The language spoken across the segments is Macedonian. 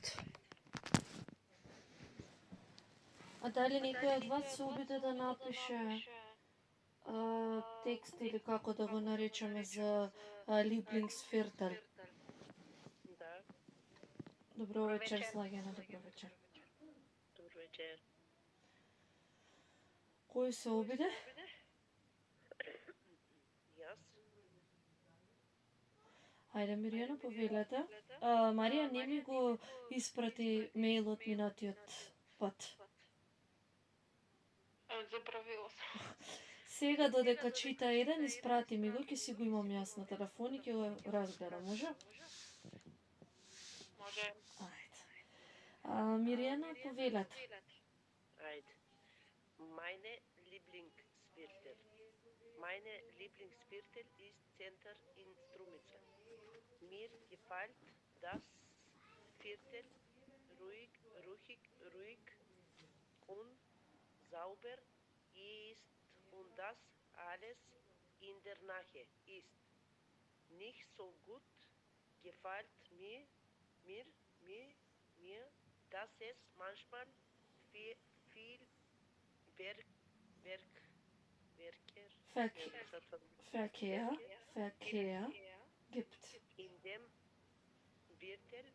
Ајде. А дали некој од вас се обиде да напише текст или како да го наречеме за Lieblingsviertel? Да. Добро вечер, Слагена, добро вечер. Добро вечер. Кој се обиде? Јас. Ајде, Миријана, повелете. Марија не ми го испрати мејлот минатиот пат. Забравила сам. Сега додека чита еден, испрати ми го, ќе си го имам јас на телефон и ќе го разгледам, може? Може. Ајде. Миријана, повелете. Ајде. Meine Lieblingsviertel. Meine Lieblingsviertel ist Center in Strumica. Mir gefällt das Viertel ruhig und sauber ist und das alles in der Nähe ist. Nicht so gut gefällt mir, dass es manchmal viel Verkehr gibt. In dem Viertel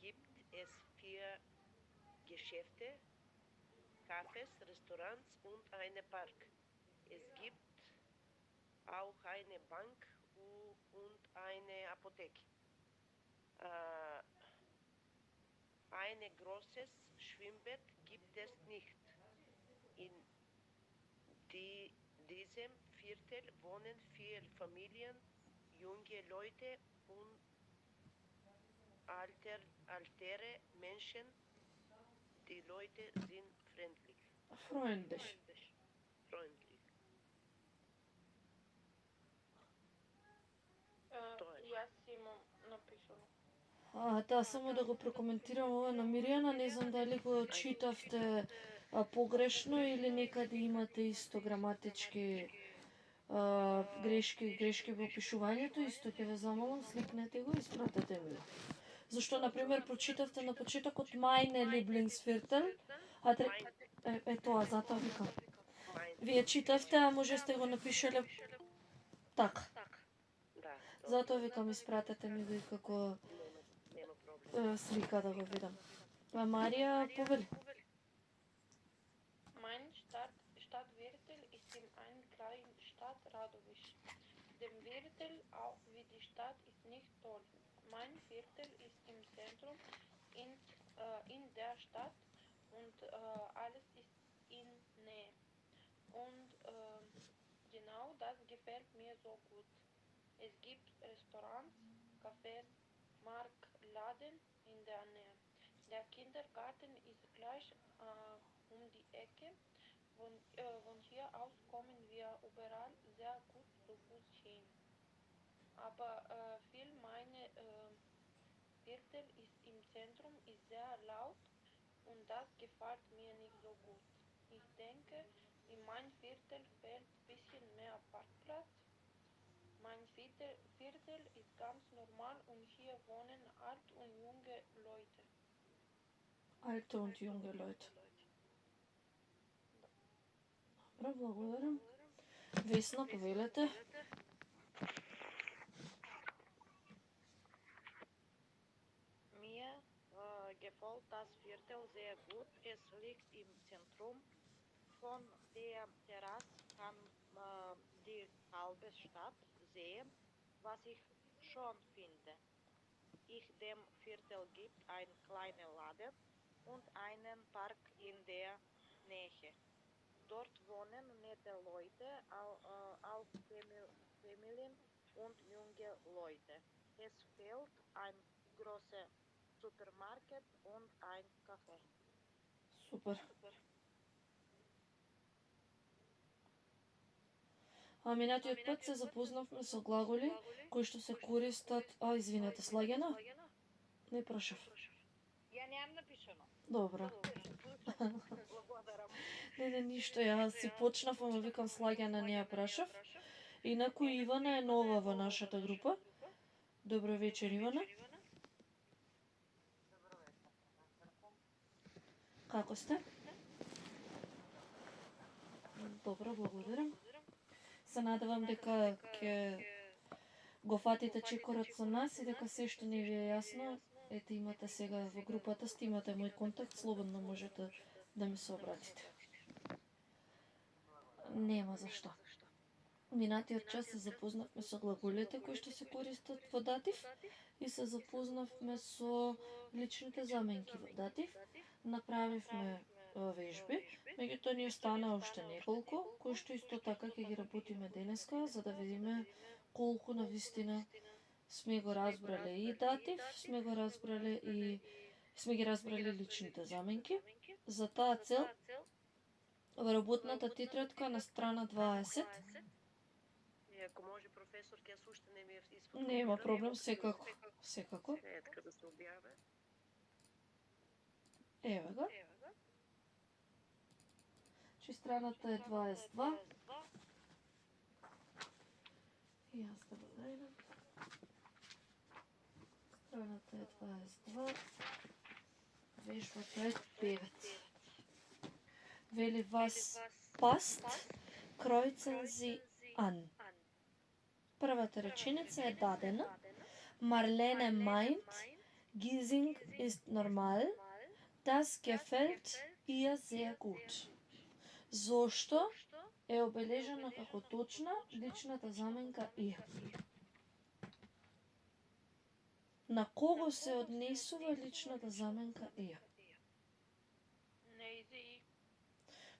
gibt es 4 Geschäfte, Cafés, Restaurants und einen Park. Es gibt auch eine Bank und eine Apotheke. Ein großes Schwimmbad gibt es nicht. In diesem Viertel wohnen viele Familien, junge Leute und ältere Menschen. Die Leute sind Freundlich. Јас имам напишано. Да, само да го прокоментирам ова на Миријана, не знам дали го читавте погрешно или некаде имате исто граматички грешки во опишувањето, исто ќе ве замолам, сликнете го и испратете ми го. Зашто, например, прочитавте на почетокот Meine Lieblingsviertel, тоа, затоа викам. Вие читавте, а може сте го напишале така. Затоа викам, испратете ми го и како слика да го видам. Марија, повели. Mein Stadtviertel ist in einer kleinen Stadt Radovisch. Dem Viertel, auch wie die Stadt, ist nicht toll. Mein Viertel ist im Zentrum in der Stadt und alles ist in Nähe. Und genau das gefällt mir so gut. Es gibt Restaurants, Cafés, Marktladen in der Nähe. Der Kindergarten ist gleich um die Ecke. Von hier aus kommen wir überall sehr gut zu Fuß hin. Aber viel meine Viertel ist im Zentrum ist sehr laut und das gefällt mir nicht so gut. Ich denke, in mein Viertel fehlt ein bisschen mehr Parkplatz. Mein Viertel ist ganz normal und hier wohnen alte und junge Leute. Alte und junge Leute. Добро, благодарам. Весна, повелете. Mir gefällt das Viertel sehr gut. Es liegt im Zentrum. Von der Terrasse kann die halbe Stadt sehen, was ich schon finde. In dem Viertel gibt ein kleiner Laden und einen Park in der Nähe. Dort wohnen nette Leute, auch Familien und junge Leute. Es fehlt ein großer Supermarkt und ein Café. Супер. Минатиот пат се запознавме со глаголи кои што се користат... извинете, Слагена? Не прашав. Ја немам напишано. Добро. Благодарам. Не, ништо, јас си почнав, ама викам Слагена не ја прашав. Инаку Ивана е нова во нашата група. Добро вечер, Ивана. Како сте? Добро, благодарам. Се надевам дека ќе го фатите чекорот со нас и дека се што не ви е јасно, ете имате сега во групата, имате мој контакт, слободно можете да ми се обратите. Нема зашто. Минатиот час се запознавме со глаголите кои што се користат во датив и се запознавме со личните заменки во датив. Направивме вежби, меѓутоа ни остана уште неколку, кои што исто така ќе ги работиме денеска, за да видиме колку навистина сме го разбрале и датив, сме ги разбрале личните заменки. За таа цел, во работната тетрадка на страна 20, И ако може професор, ќе уште не ми е испод. нема проблем, секако. Секако. Етка да се објаве. Еве го. Чи страната е 22. И јас да го најдам. Страната е 22. Вежбата е 9. Вели вас паст, кројцен зи ан. Првата реченица е дадена. Marlene meint, Giesing ist normal, das gefällt ihr sehr gut. Зошто е обележена како точна личната заменка ihr. На кого се однесува личната заменка ihr? Нейзи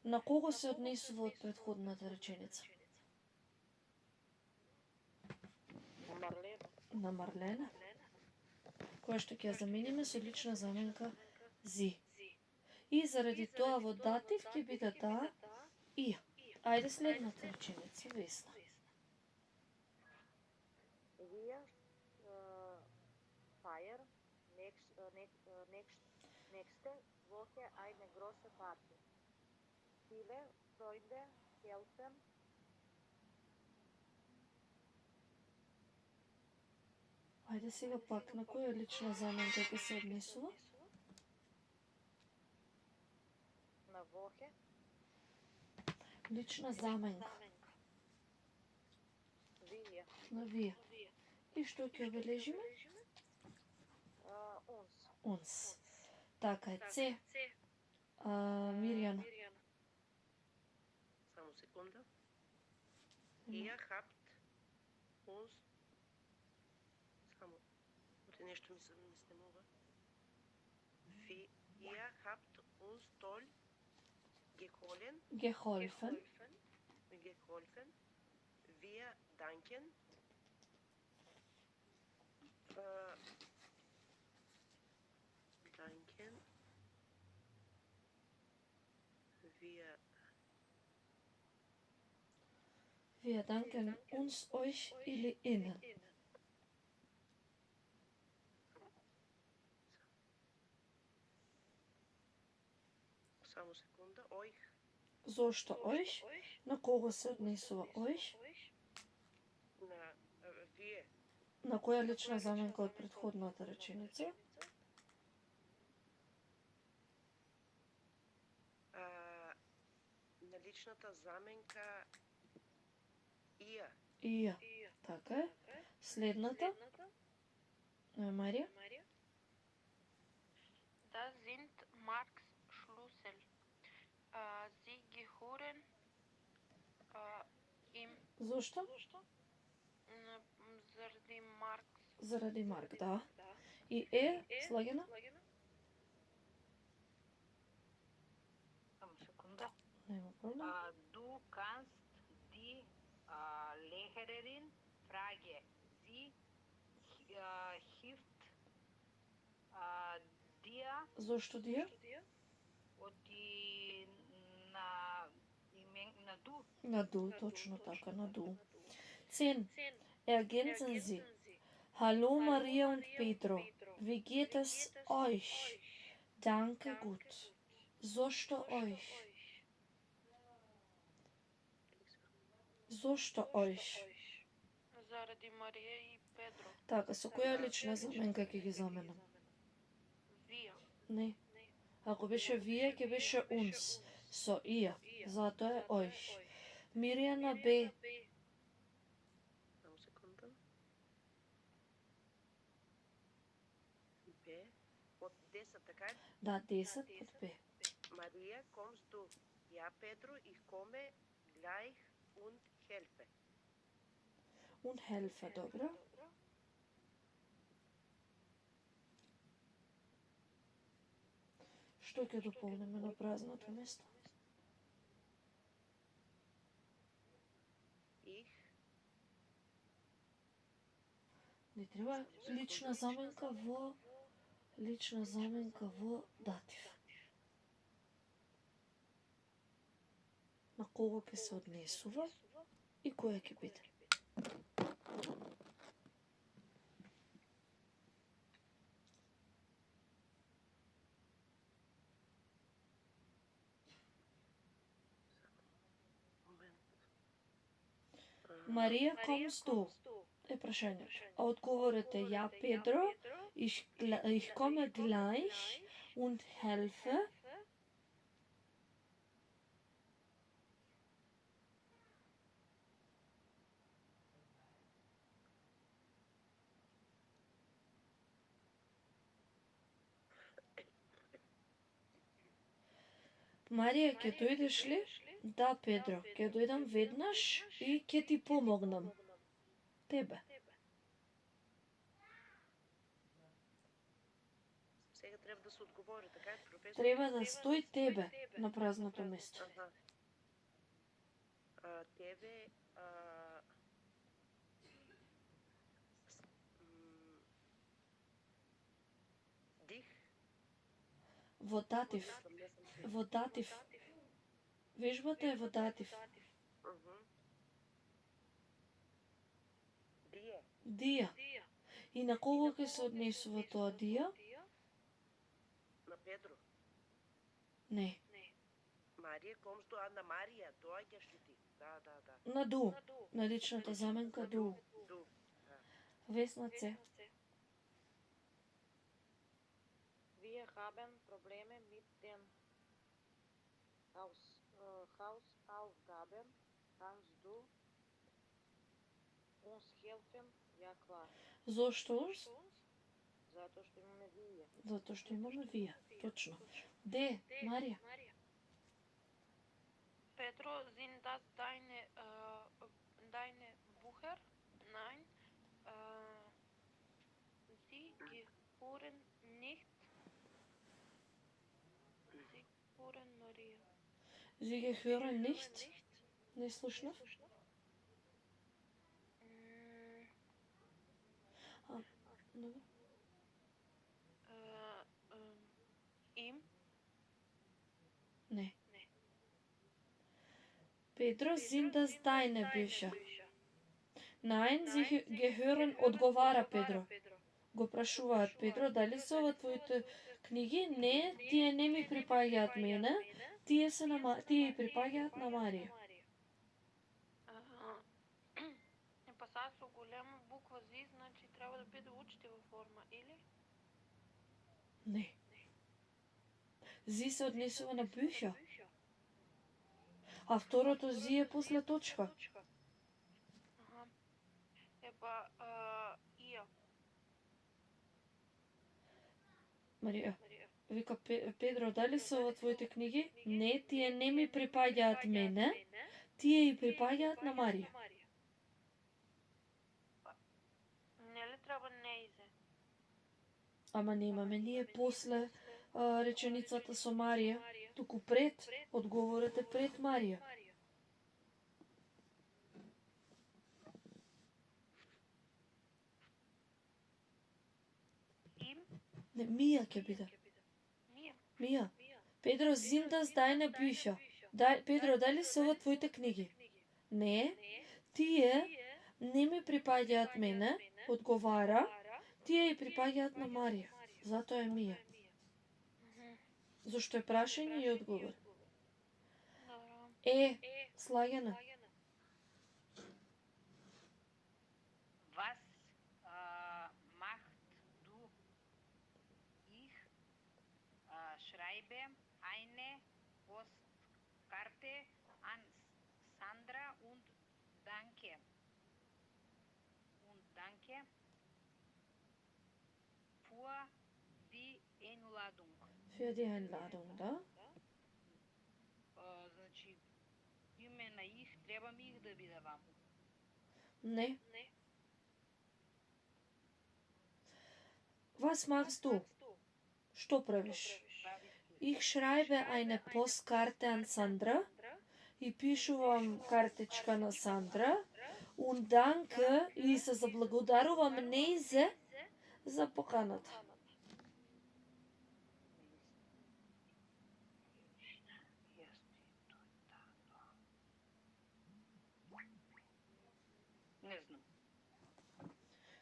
На кого се однесува од претходната реченица? Марлена. На Марлена, која што ќе ја замениме со лична заменка зи. И заради тоа во датив ќе биде таа и. Ајде следната реченица, Весна. Wir feiern nächste Woche eine große Party. Viele Freunde helfen Ајде сега пак на која лична заменка ќе се однесува? на Woche. Лична заменка Wir. на вие. И што ќе обележиме? Uns. Онс. Така е, Це. Мирјана. Само секунда. Ihr habt uns само оти нешто ми се снемува. Ihr habt uns toll geholfen. Geholfen. Geholfen. Wir danken. Danken. Wir danken uns, euch или ihnen. Само секунда. Euch. Зошто euch? На кого се однесува euch? На вие. На која лична заменка од претходната реченица? На личната заменка ihr. Ија. Така е. Следната. Марија. Das sind Marks Schlüssel. Sie gehören ihm Зошто? заради Маркс. Заради Марк, да. И е слагена? Секунда. Нема проблем. Du kannst die Lehrerin fragen. Sie hilft dir Зошто дија? на du. На ду, точно така, на ду. 10. Ergänzen Sie. Hallo Maria und Pedro. Wie geht es euch? Danke gut. Зошто euch? Зошто euch? Заради Марија и Педро. Така, со која лична заменка ќе ги заменам? Вие. Не. Ако беше вие, ќе беше uns. Со ија. Затоа е euch. Мирјана Б. Само секунда. Б. Од 10, така е? Да, 10 под Б. Maria, kommst du? Ja, Pedro, ich komme gleich und helfe. Un helfe, добро. Што ќе дополниме на празното место? Ich, Не треба лична заменка во датив. На кого ќе се однесува и која ќе биде. moment. Марија, kommst du? Е прашањето. А одговорот е ја, Педро, ich komme gleich und helfe. Марија, ќе дојдеш ли? Да, Педро, ќе дојдам веднаш и ќе ти помогнам. Тебе. Сега треба да се одговори, така е, професор? Треба да стои тебе на празното место. Аха. Тебе, дих. Во датив. Во датив. Вежбата е во датив. Дие. Дија. И на кого ќе се однесува тоа дија? На Педро. Не. Марија, kommst du? На Марија, доаѓаш ли ти? Да. На ду. На личната заменка ду. Ду. Да. Весна Це. Wir haben Probleme mit den Hausaufgaben. Kannst du uns helfen? Ja, klar. Зошто uns? Затоа што имаме вие. Затоа што имаме вие. Точно. Де, Марија? Pedro, sind das deine Bücher? Nein, sie gehören nicht. Sie gehören Maria. Sie gehören nicht. Не слушнав? Добро. Им? Не. Pedro, sind das deine Bücher? Nein, sie gehören, одговара Педро. Го прашуваат Педро, дали се ова твоите книги? Не, тие не ми припаѓаат мене, тие припаѓаат на Марија. Па са со голема буква Z, значи треба да биде учтива форма, или? Не. Зи се однесува на Bücher. А второто зи е после точка. Епа, ија. Марија, вика Педро, дали се ова твоите книги? Не, тие не ми припаѓаат мене, тие и припаѓаат на Марија. Нели треба неизе? Ама немаме ние после реченицата со Марија, туку пред, одговорот е пред Марија. Им? Не, Мија ќе биде. Мија. Педро, sind das deine Bücher? Педро, дали се ова твоите книги? Не, тие не ми припаѓаат мене, одговара, тие и припаѓаат на Марија. Затоа е Мија. Зошто е прашање и одговор. Слагена. Was macht du? Ich schreibe Für die Einladung, да? Значи, име на их, требам их да бидавам. Не. Was machst du? Што правиш? Ich schreibe eine Postkarte an Sandra и пишувам картичка на Сандра und danke и се заблагодарувам нејзе за поканата. Не знам.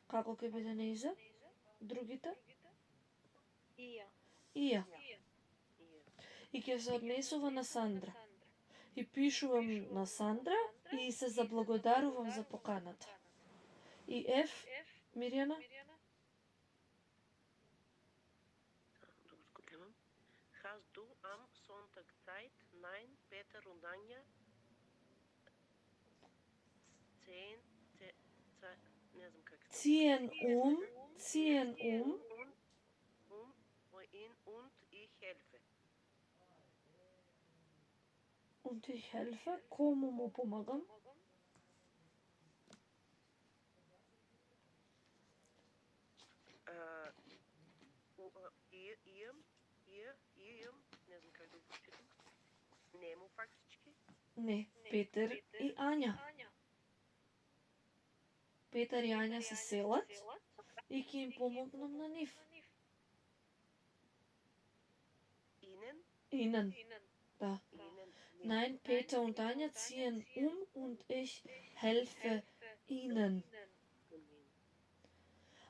Како ќе биде нејзе? Другите? Ија. Ија. И ќе се однесува на Сандра. И пишувам на Сандра и се заблагодарувам за поканата. И F, Мирјана? Да го скопирам. Hast du am Sonntag Zeit? Nein, Peter und Anja. 10, не знам как се. Ziehen um Und ich helfe. und ich helfe. Кому му помагам? Ием, не знам как да го прочитам. Нему фактички. Не, Петер и Ања. Петар и Ања се селат и ќе им помогнам на нив. Ihnen. Da. Nein, Peter und Anja ziehen und ich helfe ihnen.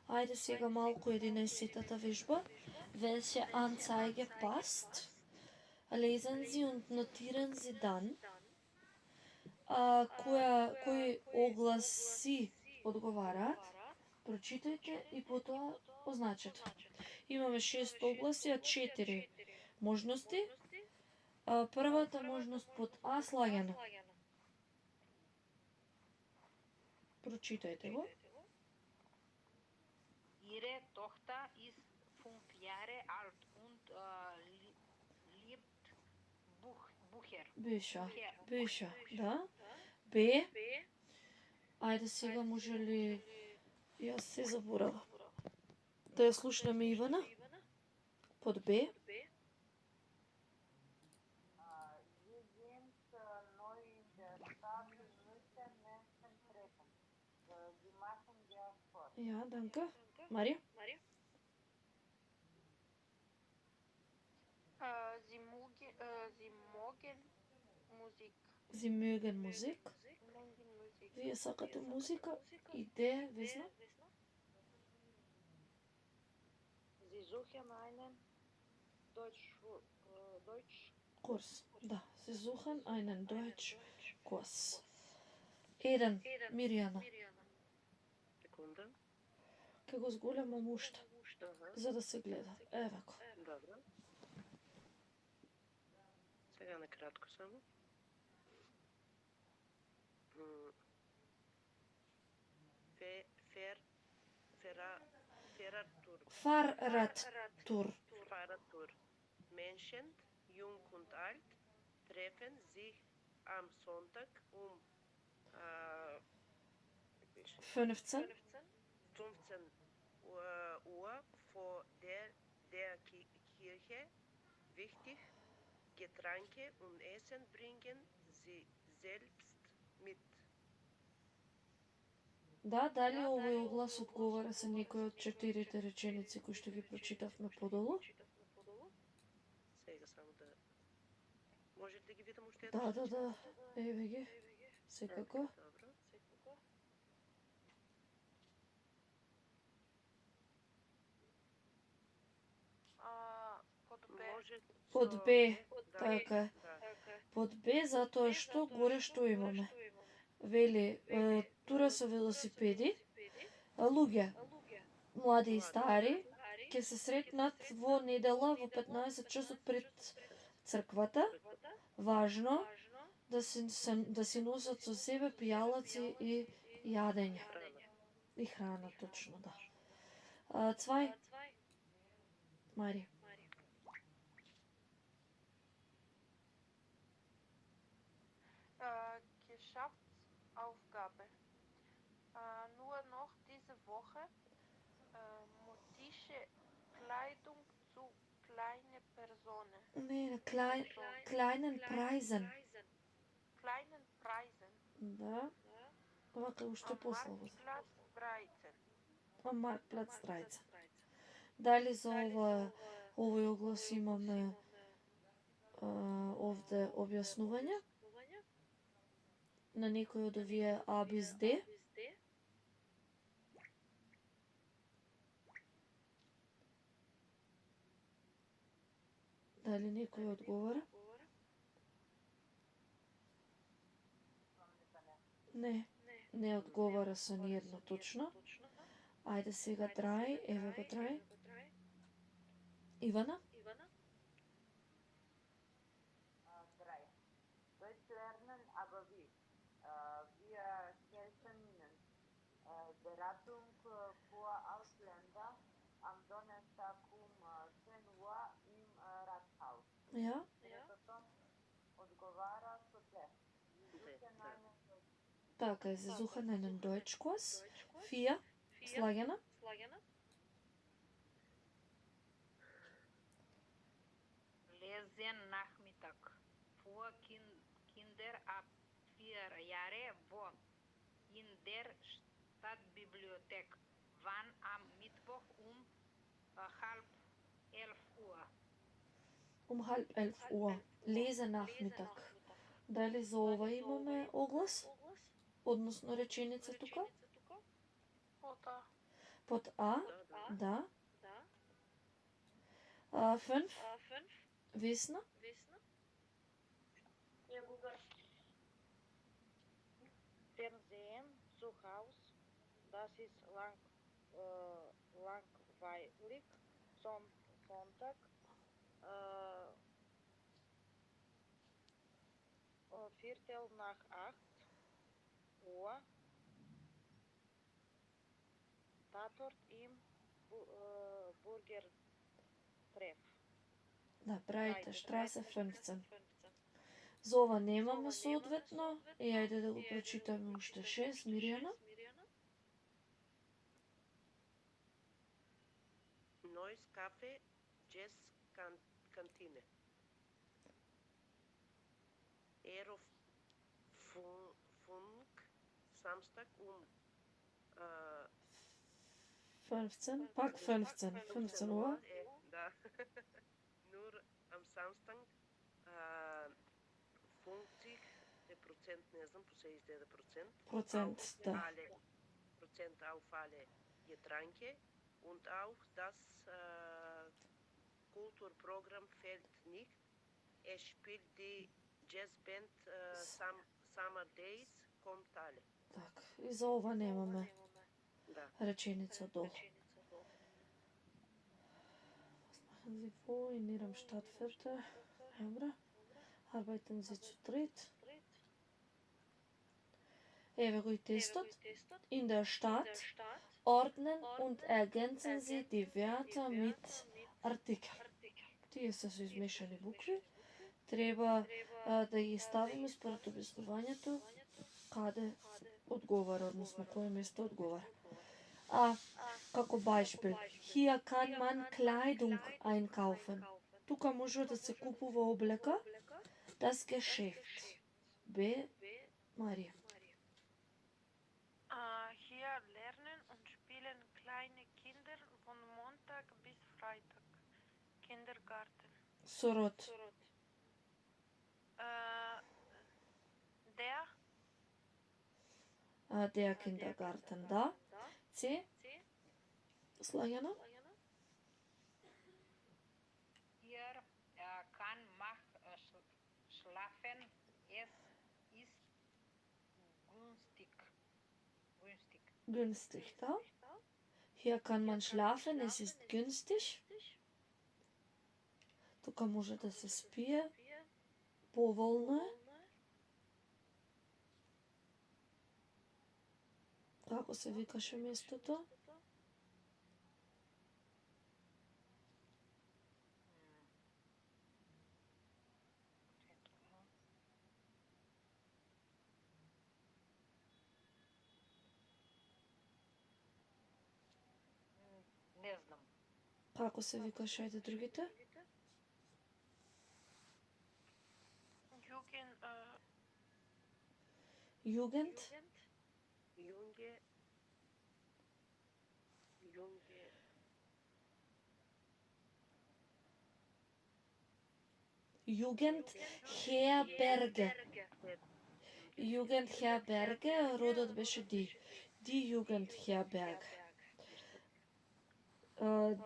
Ајде сега малку 11-тата вежба. Welche Anzeige passt? Lesen Sie und notieren Sie dann. Кои огласи одговараат? Прочитајте и потоа означете. Имаме 6 огласи, а 4 можности. Првата можност под А слагано. Прочитајте го. Ihre Tochter ist 5 Jahre alt und liebt Bücher. Bücher, да. Б. Ајде сега може ли... Јас се заборава. Да ја слушнеме Ивана. Под Б. Ja, danke. Марија? Sie mögen Musik. Sie mögen Musik. Вие сакате музика? Идеја, везна? Sie suchen einen Kurs. Да, Sie suchen einen Deutschkurs. Еден, Мирјана. Секунда. Ке го зголемам уште, за да се гледа. Еве го. Добро. Сега накратко само. Fahrradtour. Menschen, jung und alt, treffen sich am Sonntag 15. 15 Uhr vor der Kirche. Wichtig, Getränke und Essen bringen sie selbst mit. Да, дали овој оглас одговара со некој од 4 реченици кои што ги прочитавме подолу? Сега само да... Може да ги видам уште Да. Еве ги. Секако. Добро. Под Б. Така е. Под Б, затоа што горе што имаме? Вели, тура со велосипеди, луѓе, млади и стари, ќе се сретнат во недела во 15 часот пред црквата. Важно да си носат со себе пијалаци и јадење. И храна, точно, да. Цвај? Мари. Gemeinschaftsaufgabe. Nur noch diese Woche modische Kleidung zu kleine Personen. Не, на kleinen Preisen. Kleinen Preisen. Да. Вака уште Am послово. Marktplatz 13. На Маркплац 13. Дали за овој оглас имаме овде објаснување на некој од овие А без Д? Дали некој одговара? Не одговара со ниедно точно. Ајде сега трај, еве го трај. Ивана? Drei. Deutsch lernen, aber wie? Wir helfen Ihnen. Beratung für Ausländer am Donnerstag um 10 Uhr im Rathaus. Ja? Третото одговара со те. Така, се suchen einen Deutschkurs. 4. Slagjana? Lesen Nachmittag für Kinder ab 4 Jahre wo in der Stadtbibliothek. Wann am Mittwoch um 10:30 Um 10:30 Lesenachmittag. Дали за ова имаме оглас? Односно реченица тука? Oder Под А? Да. 5. Весна? Fernsehen zu Haus, das ist langweilig. Sonntag, Viertel nach 8 Uhr, Tatort im Burgertreff. Да, правите Штрасе 15. За ова немаме соодветно. И ајде да го прочитаме уште 6, Миријана. Neues Café, Jazz Kantine. Funk, Samstag 15, пак 15, 15 Uhr. Da. Nur am Samstag 50%, не знам, по 69%. Процент, да. Prozent auf alle Getränke und auch das Kulturprogramm fällt nicht. Es spielt die Jazzband Summer Days, kommt alle. Така, и за ова немаме Да. реченица долу. Was machen Sie vor in Ihrem Stadtviertel? Добре. Arbeiten Sie zu dritt? Еве го и тестот. In der Stadt ordnen und ergänzen Sie die Wörter mit Artikel. Тие се со измешани букви. Треба да ги ставиме според објаснувањето каде одговара, односно кое место одговара. Како Beispiel, hier kann man Kleidung einkaufen. Тука може да се купува облека. Das Geschäft. Б. Марија. hier lernen und spielen kleine Kinder von Montag bis Freitag. Kindergarten. Сород. Der Kindergarten, да. С. Slagjana. Hier kann man schlafen. Es ist Günstig, da. Hier kann man schlafen, es ist günstig. Тука може да се спие. Поволно е. Како се викаше местото? Како се викаш, ајде другите? Jugend, Jugend, Junge, Junge, Jugendherberge. Jugendherberge, родот беше ди. Die Jugendherberg.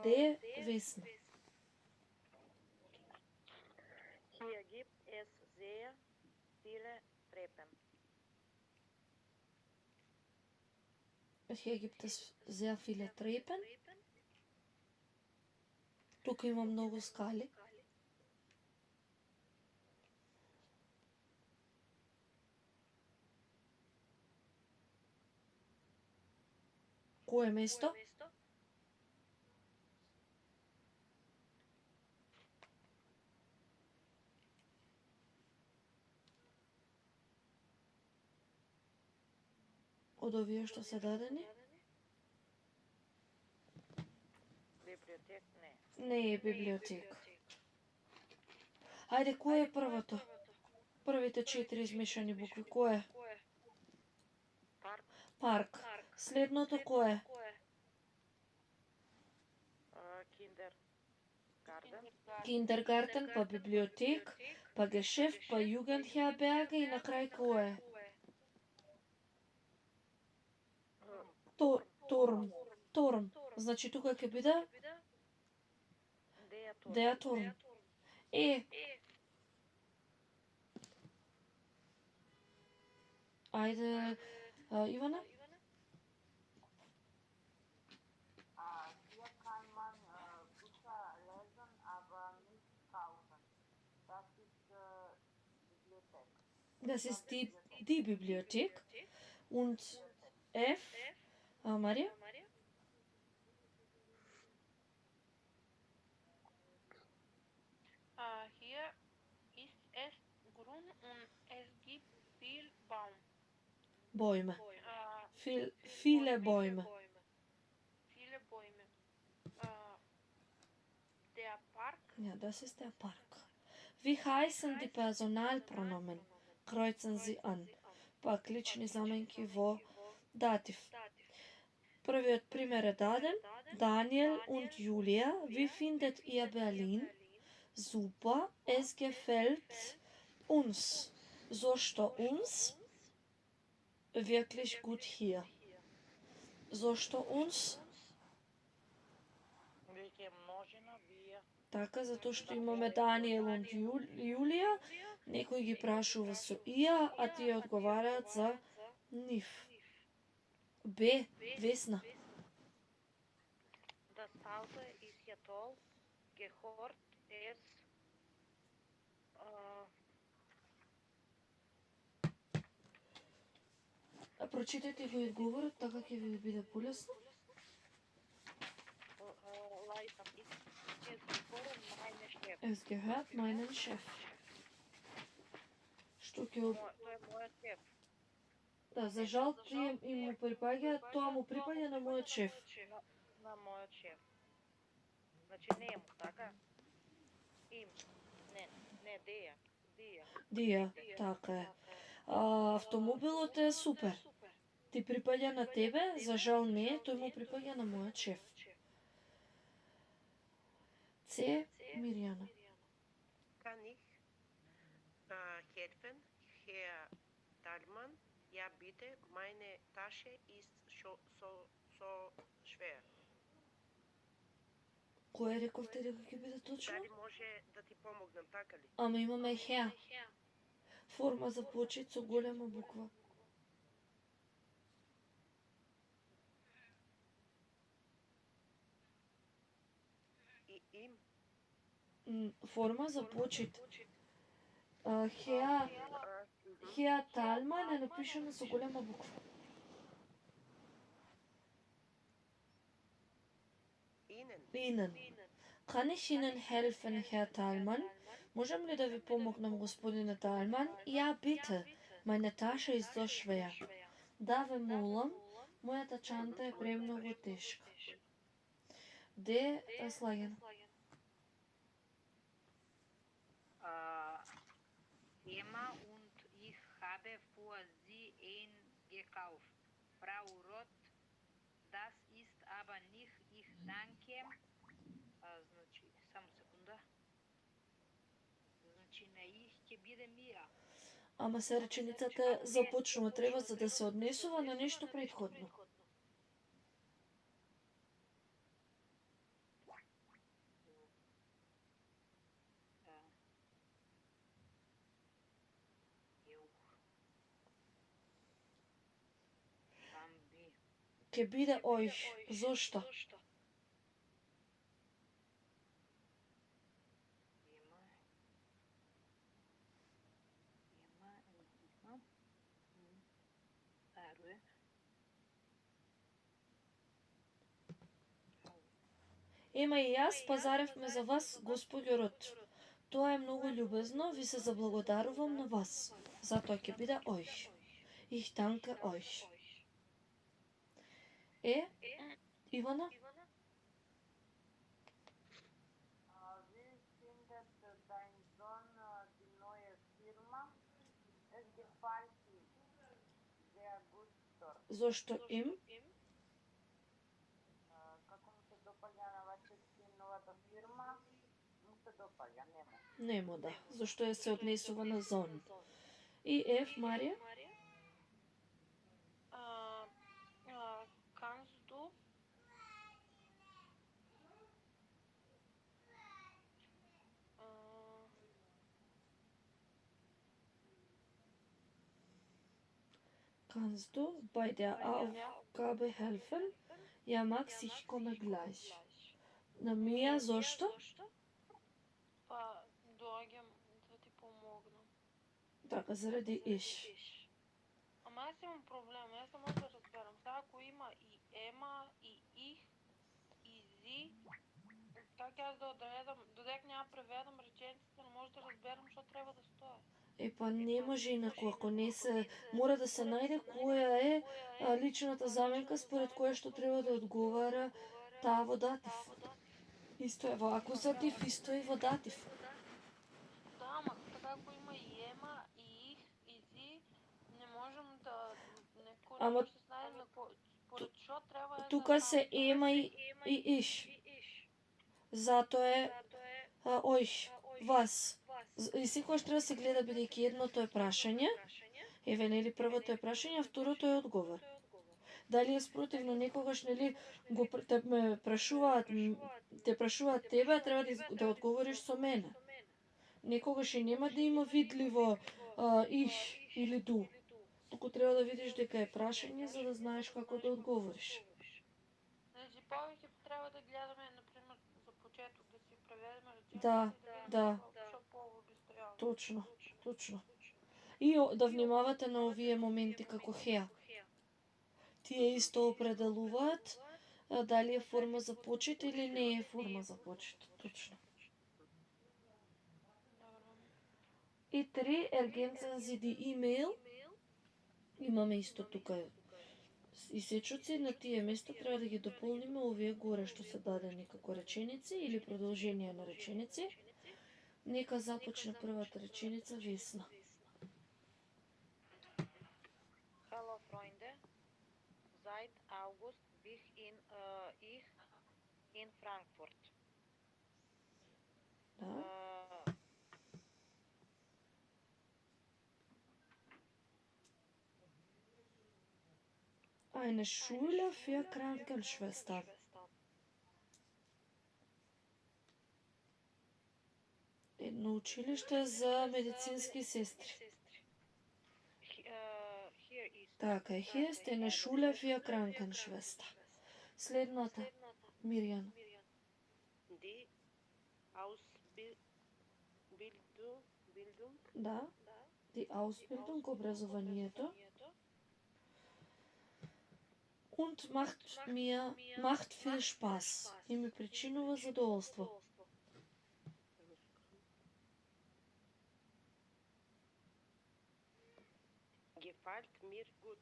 Де Весна. Hier gibt es sehr viele Treppen. Hier gibt es sehr viele Treppen. Тука има многу скали. Кое место? Од овие што се дадени? Библиотек не. Не е библиотека. Ајде, кое е првото? Првите 4 измешани букви, кое е? Парк, Парк. Следното кое е? Kindergarten, Киндергартен, па библиотек, па гешефт, па Jugendherberge и на крај кое е? Турм. Турм. Значи тука ќе биде der Turm. Der Turm. Ајде, Ивана? Hier kann man Bücher lesen, aber nicht kaufen. Das ist Bibliothek. Das ist die Bibliothek. Und F, Maria? Hier ist es grün und es gibt viel Baum. Bäume. Viele Viele Bäume. Viele Bäume. Der Park, Ja, das ist der Park. Wie heißen die Personalpronomen? Kreuzen Sie an. Пак лични заменки во датив. Првиот пример е даден. Daniel und Julia, wie findet ihr Berlin? Super, es gefällt uns. Зошто uns? Wirklich gut hier. Зошто uns? Веќе множина вие. Така, затоа што имаме Даниел и Јулија, некој ги прашува со ија, а тие одговараат за нив. Б. Весна. Das Auto ist ja toll. Gehört es Прочитайте го одговорот, така ќе ви биде полесно. Leiter ist. Es gehört meine Chef. Es gehört meinem Chef. Што ќе Тој е мојот шеф. Да, за жал тие им му припаѓа, тоа му припаѓа на мојот шеф. На мојот шеф. Значи не му, така? Им. Не, деја. Дија, така е. Автомобилот е супер. Ти припаѓа на тебе, за жал не, тој му припаѓа на мојот шеф. С. Мирјана. Kann ich helfen, Herr Thalmann? Ja, bitte, meine Tasche ist so schwer. Кој рековте дека ќе биде точно? Дали може да ти помогнам, така ли? Ама имаме хеа. Форма за почет со голема буква. И им? Форма за почет. Хеа Талман е напишано со голема буква. Ihnen. Kann ich Ihnen helfen, Herr Thalmann? Можем ли да ви помогнам, господине Талман? Ja, bitte. Meine Tasche ist so schwer. Да, ве молам, мојата чанта е премногу тешка. Де е слагено? Emma und ich habe für sie ein gekauft. Frau Roth, das ist aber nicht ich danke. Значи, само секунда. Значи, на их ќе биде Мија. Ама се реченицата започнува, треба за да се однесува на нешто претходно. Ќе биде ој. Зошто? Ема и јас пазаревме за вас, господјо Рот. Тоа е многу љубезно, ви се заблагодарувам на вас. Затоа ќе биде ој. Ich danke euch. Ивана? Wie findet dein Sohn die neue Firma? Es gefällt ihm sehr gut dort. Зошто им? Како му се допаѓа на вашиот син новата фирма? Му се допаѓа, нема. Нема да, зашто е се однесува на зон. И Марија? Kannst du Kannst du bei der Aufgabe helfen? Ja, Max, ich komme gleich. На Мија, зошто? па доаѓам да ти помогнам. Така, заради иш. Ама јас имам проблем, јас не можам да разберам. Сега ако има и ема, и их, и зи, как јас да одредам, додека няма преведам речениците, не може да разберам што треба да стои. Па не може инаку, ако не се, мора да се најде која е личната заменка според која што треба да одговара таа во датив. Исто е во акузатив, исто е во датив. Да, ама така ако има и ема, и их, и зи, не можем да некој Ама не се знае на според што треба да тука се ема и иш. Зато е ојш, вас. И секогаш треба да се гледа бидејќи едното е прашање, еве нели првото е прашање, а второто е одговор. Дали е спротивно некогаш нели го те прашуваат тебе, а треба да одговориш со мене. Некогаш и нема да има видливо иш или ду. Туку треба да видиш дека е прашање за да знаеш како да одговориш. Значи повеќе треба да гледаме, например, за почеток да си преведеме речениците Да, да. што повод би стојало. Точно, точно. И да внимавате на овие моменти како хеа. Тие исто определуваат дали е форма за почет или не е форма за почет. Точно. И 3, ergänzen Sie die E-mail. Имаме исто тука исечоци, на тие место треба да ги дополниме овие горе што се дадени како реченици или продолжение на реченици. Нека започне првата реченица Весна. Hallo Freunde, seit August bin ich in Frankfurt. Да. Eine Schule für Krankenschwestern. Едно училиште за медицински сестри. Така е, hier ist eine Schule für Krankenschwestern. Следната, Мирјана. Die Ausbildung. Да. Die Ausbildung, образованието. Und macht viel Spaß. И ми причинува задоволство. Gefällt mir gut.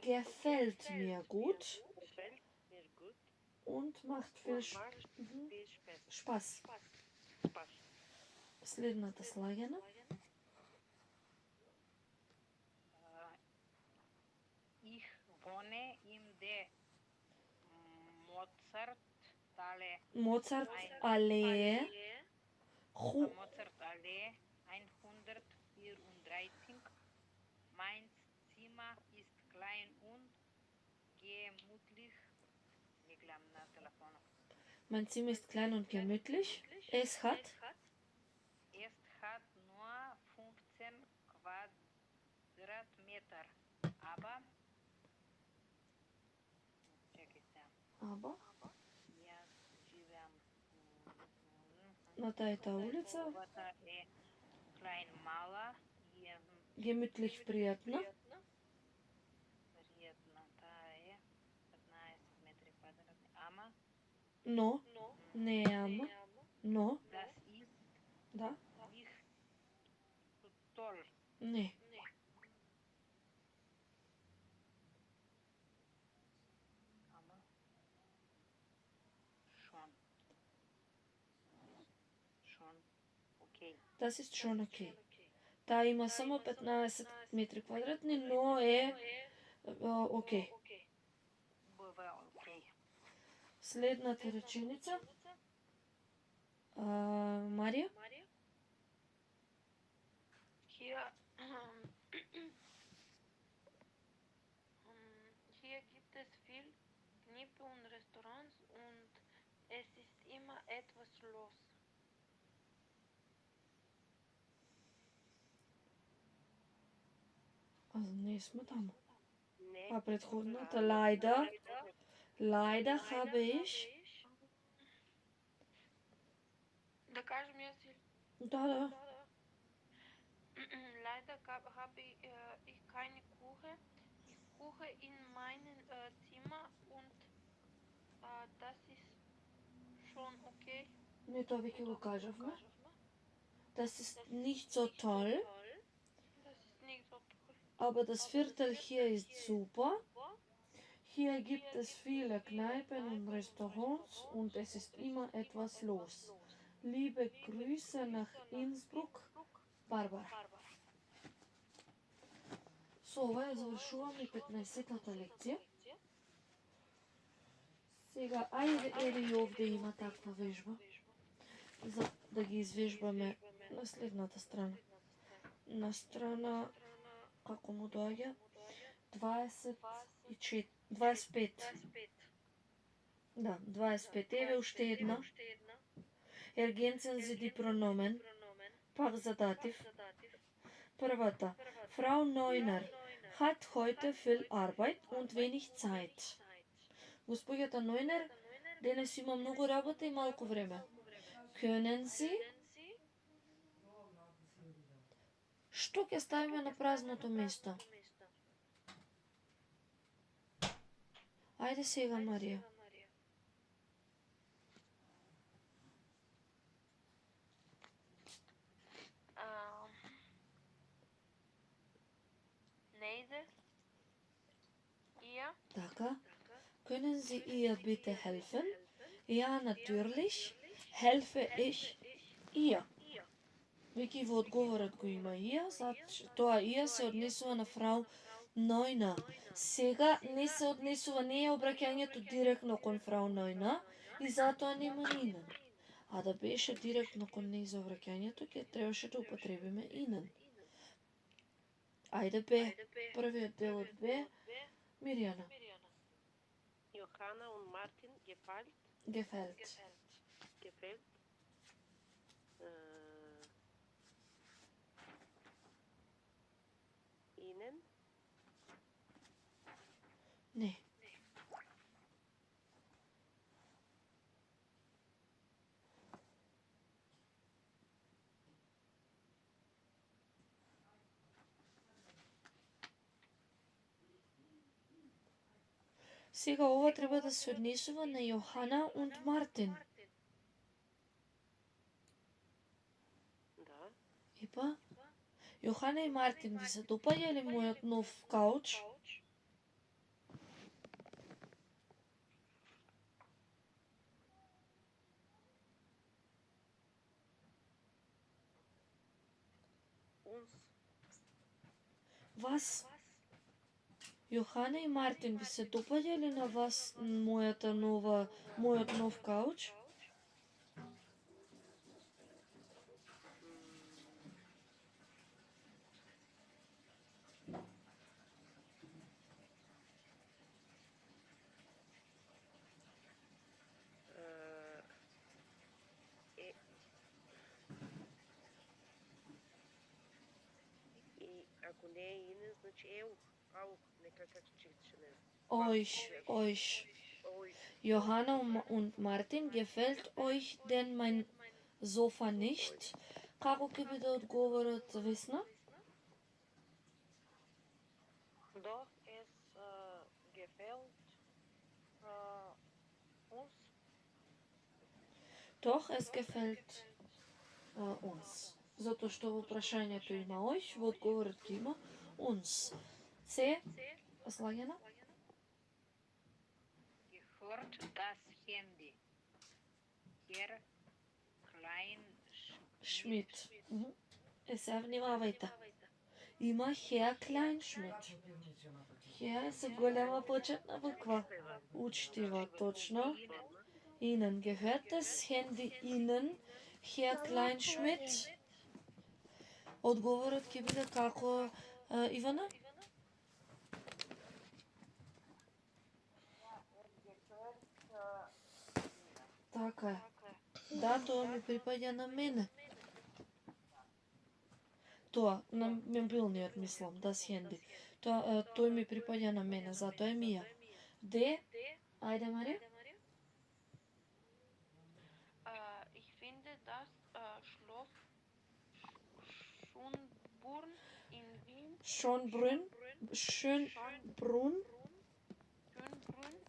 Gefällt mir gut. Gefällt mir gut. und macht viel Spaß. Следната слагена. Ich wohne in der Mozart-Allee. Mozart-Allee 134. Mein Zimmer ist klein und gemütlich. Ich glaube на телефона. Mein Zimmer ist klein und gemütlich. Es hat nur 15 Quadratmeter. Aber я живеам на тајта улица. Klein мала и Gemütlich, пријатна. Пријатна, таа е 15 метри квадратни. Ама Но, не е ама, но, das ist да, nicht so toll. не. Ама schon okay. Das ist schon okay. Таа има само 15 метри квадратни, но е окей. Бива окей. Следната реченица. Марија? Hier, hier gibt es viel Kneipen und Restaurants und es ist immer etwas los. Не сме таму. Не. А предходната Leider habe ich. Da кажем јас или? Да. Leider habe ich keine Küche. Ich koche in meinem Zimmer und das ist schon okay. Не, тоа веќе го кажавме. Das ist nicht so toll, Das ist nicht so toll. aber das Viertel hier ist super. Hier gibt es viele Kneipen und Restaurants und es ist immer etwas los. Liebe Grüße nach Innsbruck, Барбара. Со ова ја завршуваме 15-тата лекција. Сега, ајде, ели и овде има таква вежба, за да ги извежбаме на следната страна. На страна, како му доаѓа, 25. Да, 25. Еве уште една. Ergänzen Sie die Pronomen. Пак за датив. Првата. Frau Neuner hat heute viel Arbeit und wenig Zeit. Госпоѓата Нойнер денес има многу работа и малку време. Können Sie? Што ќе ставиме на празното место? Ајде сега, Марија. Neide. Ihr. Така. Können Sie ihr bitte helfen? Ja, natürlich. Helfe ich ihr. Веќе во одговорот го има ија, тоа ија се однесува на фрау Нойна. Сега не се однесува, не е обраќањето директно кон фрау Нойна и затоа нема инен. А да беше директно кон нејза обраќањето, ќе требаше да употребиме инен. Ајде Б, првиот дел од Б, Мирјана. Johanna und Martin gefällt. Gefällt. Ihnen. Не. Сега ова треба да се однесува на Јохана und Мартин. Да. Епа, Јохана и Мартин ви се допаѓа ли мојот нов кауч? Вас, Јохане и Мартин, ви се допаѓа ли на вас мојот нов кауч? И ако не е инен, значи аух, нека че не. Euch. Johanna und Martin, gefällt euch denn mein Sofa nicht? Како ќе биде одговорот, Весна? Doch es gefällt uns. Doch, es gefällt uns. Затоа што во прашањето има euch, во одговорот ќе има uns. Се, слагена? Gehört das Handy Herr Klein Шмидт. Сега внимавајте. Има Herr Kleinschmidt. Herr е со голема почетна буква. Учтива, точно. Ihnen. Gehört das Handy Ihnen, Herr Kleinschmidt? Одговорот ќе биде како, Ивана? Така е. Да, тоа ми припаѓа на мене. Тоа, на мобилниот мислам, das Handy. Тој ми припаѓа на мене, затоа е мија. Ајде, Марија? Ich finde das Schloss Schönbrunn in Wien Schönbrunn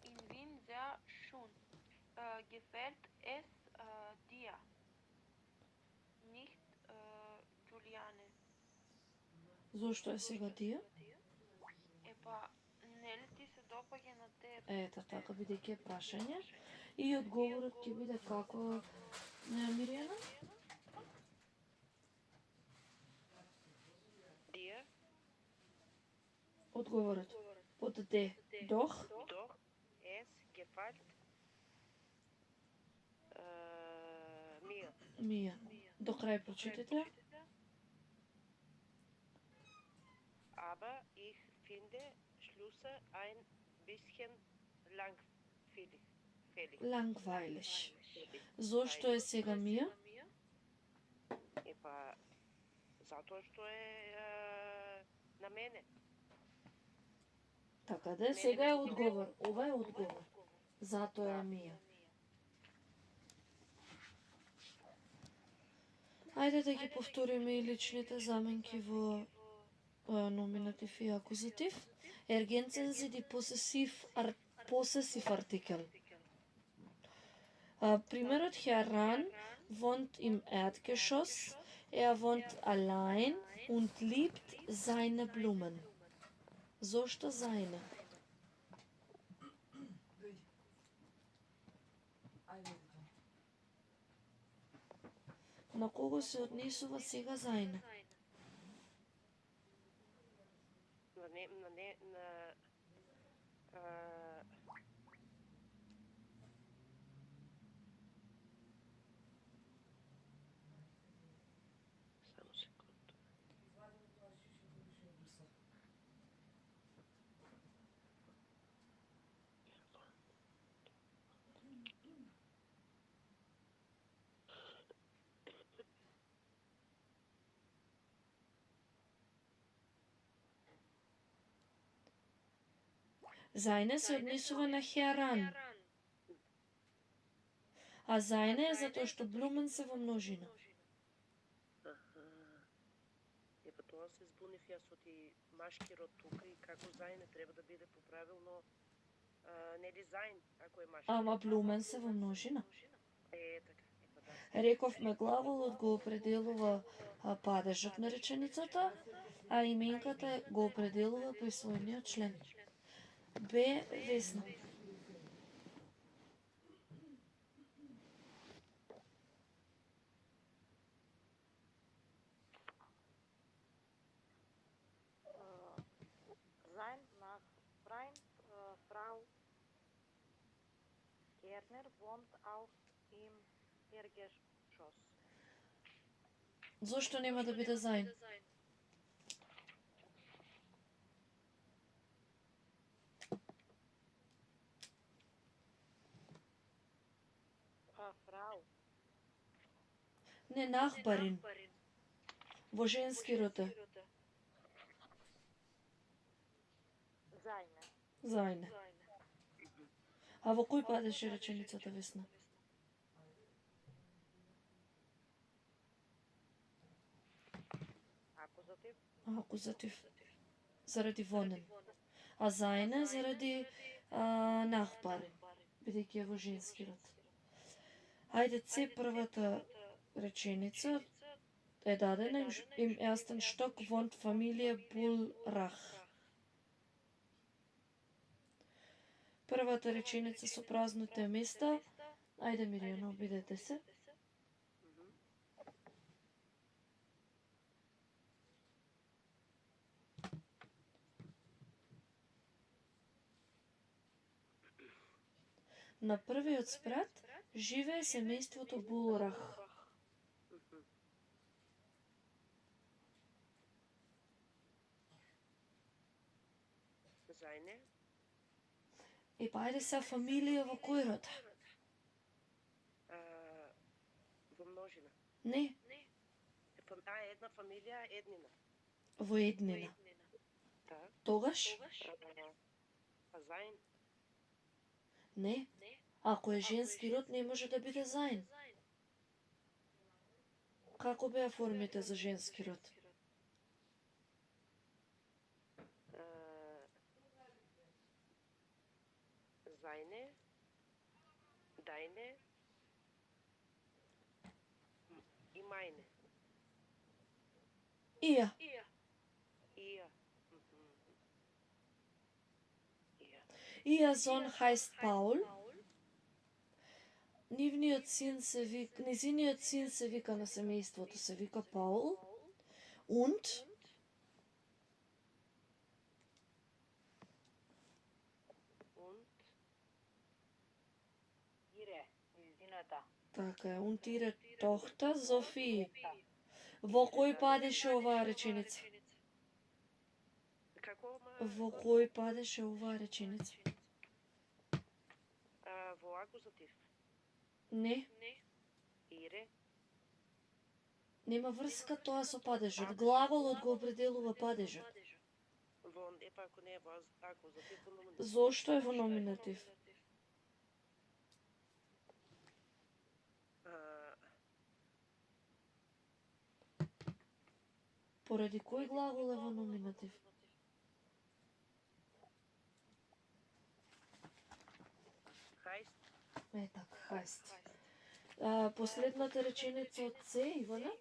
in Wien sehr schön. Gefällt es dir? Nicht, Juliane? Зошто е сега тие? Епа, нели ти се допаѓа на теб? Ето така, бидејќи е прашање. И одговорот ќе биде како, Миријана? Dir, Одговорот. Под Д. Doch. doch es gefällt mir. Мија. До крај прочитате. Aber ich finde Schlüsse ein bisschen langweilig. Langweilig. Зошто е сега Мија? Епа, затоа што е на мене. Така да, сега е одговор. Ова е одговор. Затоа е Мија. Ајде да ги повториме и личните заменки во номинатив и акузатив. Ergänzen Sie die possessiv Artikel. Примерот Heran wohnt im Erdgeschoss. Er wohnt allein und liebt seine Blumen. Зошто зајне? На кого се однесува сега зајне? Само секунду. Зајне се однесува на Heran. А зајне е затоа што Blumen се во множина. Епа тоа се збунив јас од и машки род тука и како зајне треба да биде поправилно нели зајн, ако е машки. Ама Blumen се во множина. Така. Епа да. Рековме главолот го определува падежот на реченицата, а именката го определува присвоениот член. Б. Весна. Partner wohnt auf im Erdgeschoss. Зошто нема да биде заин? Frau. Не нахбарин. Во женски род е. Seine. Зајне. А во кој падеше реченицата, Весна? Акузатив. Акузатив. Заради вонен. А зајне заради нахбарин, бидејќи е во женски род. Ајде, це првата реченица е дадена им ersten Stock wohnt Familie Bulrach. Првата реченица со празните места. Ајде, Миријана, обидете се. На првиот спрат живее семејството Булрах. Seine. И па ајде сега фамилија во кој род? Во множина. Не, Една фамилија, еднина. во еднина. Так. Тогаш? Заин. Не. Ако е женски род, не може да биде заин. Како беа формите за женски род? Seine. Deine. И meine. Ија. Ihr. Ија зон хајст Паул. Нивниот син се вика, низиниот син се вика на семејството, се вика Паул. Und Ihre, низината. така е, und ihre Tochter Софи. Во кој падеше оваа реченица? Како? Во кој падеше оваа реченица? Во акузатив. Не, Ире. нема врска тоа со падежот. Глаголот го определува падежот. Епа ако не е во акузатив, во номинатив. Зошто е во номинатив? Поради кој глагол е во номинатив? Хајст. Е така, хајст. Последната реченица од Се, Ивана?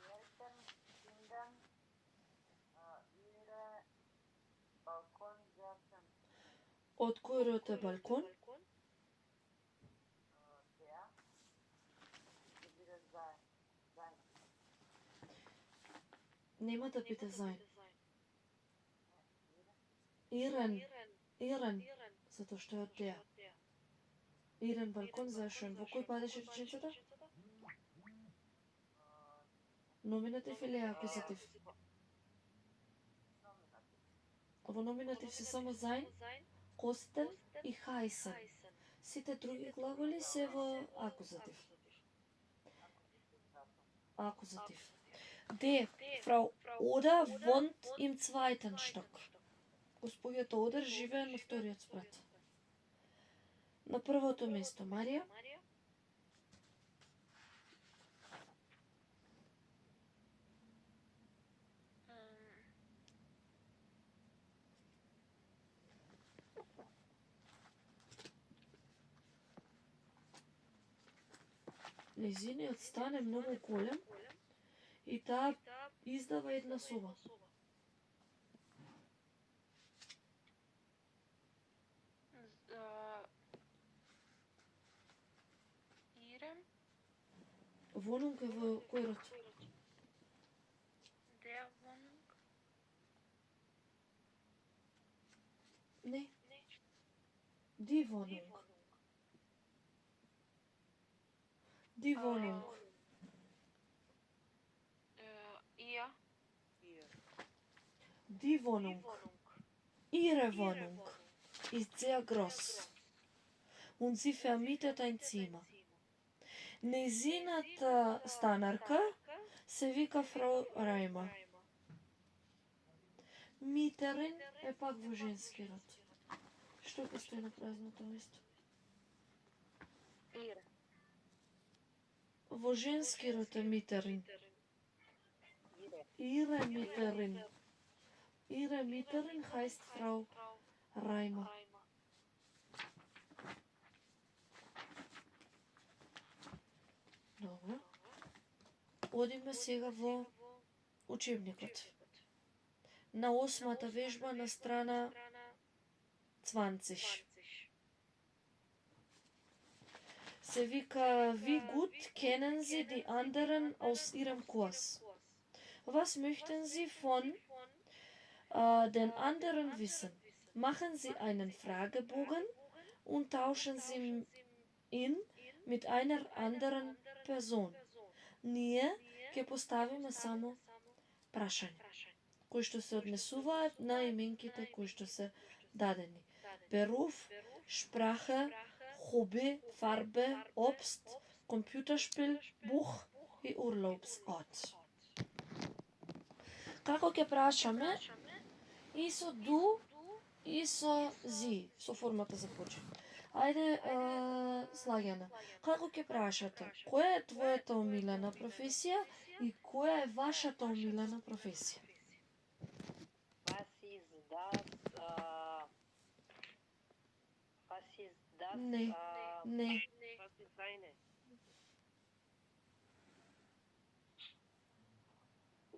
Erken, Kindern, ihre Balkon sehr schön. Од кој род е балкон? Der, die wieder sein. Нема да биде заин. Ирен. Ирен. Затоа што е од теа. Ирен балкон зашен. Во кој падеше реченицата? Номинатив или акузатив? Во номинатив се само заин, костен и хајсен. Сите други глаголи се во акузатив. Акузатив. Д. Фрау Oder wohnt im zweiten Stock. Господјата Одер живее на вториот спрат. На првото место, Марија. Незиниот стан е многу голем и таа издава една соба. Ihre, Вонунг е во кој род? der Wohnung, Не. Die Wohnung. Die Wohnung. Ihr Ihr. Die Wohnung. Ihre Wohnung ist sehr groß und sie vermietet ein Zimmer. Незината станарка се вика фрау Райма. Митерин е пак во женски род. Што ќе стои на празното место? Ihre. Во женски род е митерин. Ihre Mieterin. Ihre Mieterin heißt Frau Reimer. Добро. Одиме сега во учебникот. На 8-та вежба на страна 20. Se vika, wie gut kennen Sie die anderen aus Ihrem Kurs? Was möchten Sie von den anderen wissen? Machen Sie einen Fragebogen und tauschen Sie ihn mit einer anderen person. Ние ќе поставиме само прашања, кои што се однесуваат на именките кои што се дадени. Beruf, Sprache, Hobby, Farbe, Obst, Computerspiel, Buch и Urlaubsort. Како ќе прашаме? И со du, и со sie, со формата за почет. Ајде, Слагјана, како ќе прашате? Која е твојата омилена професија и која е вашата омилена професија? Не, не. Was ist deine?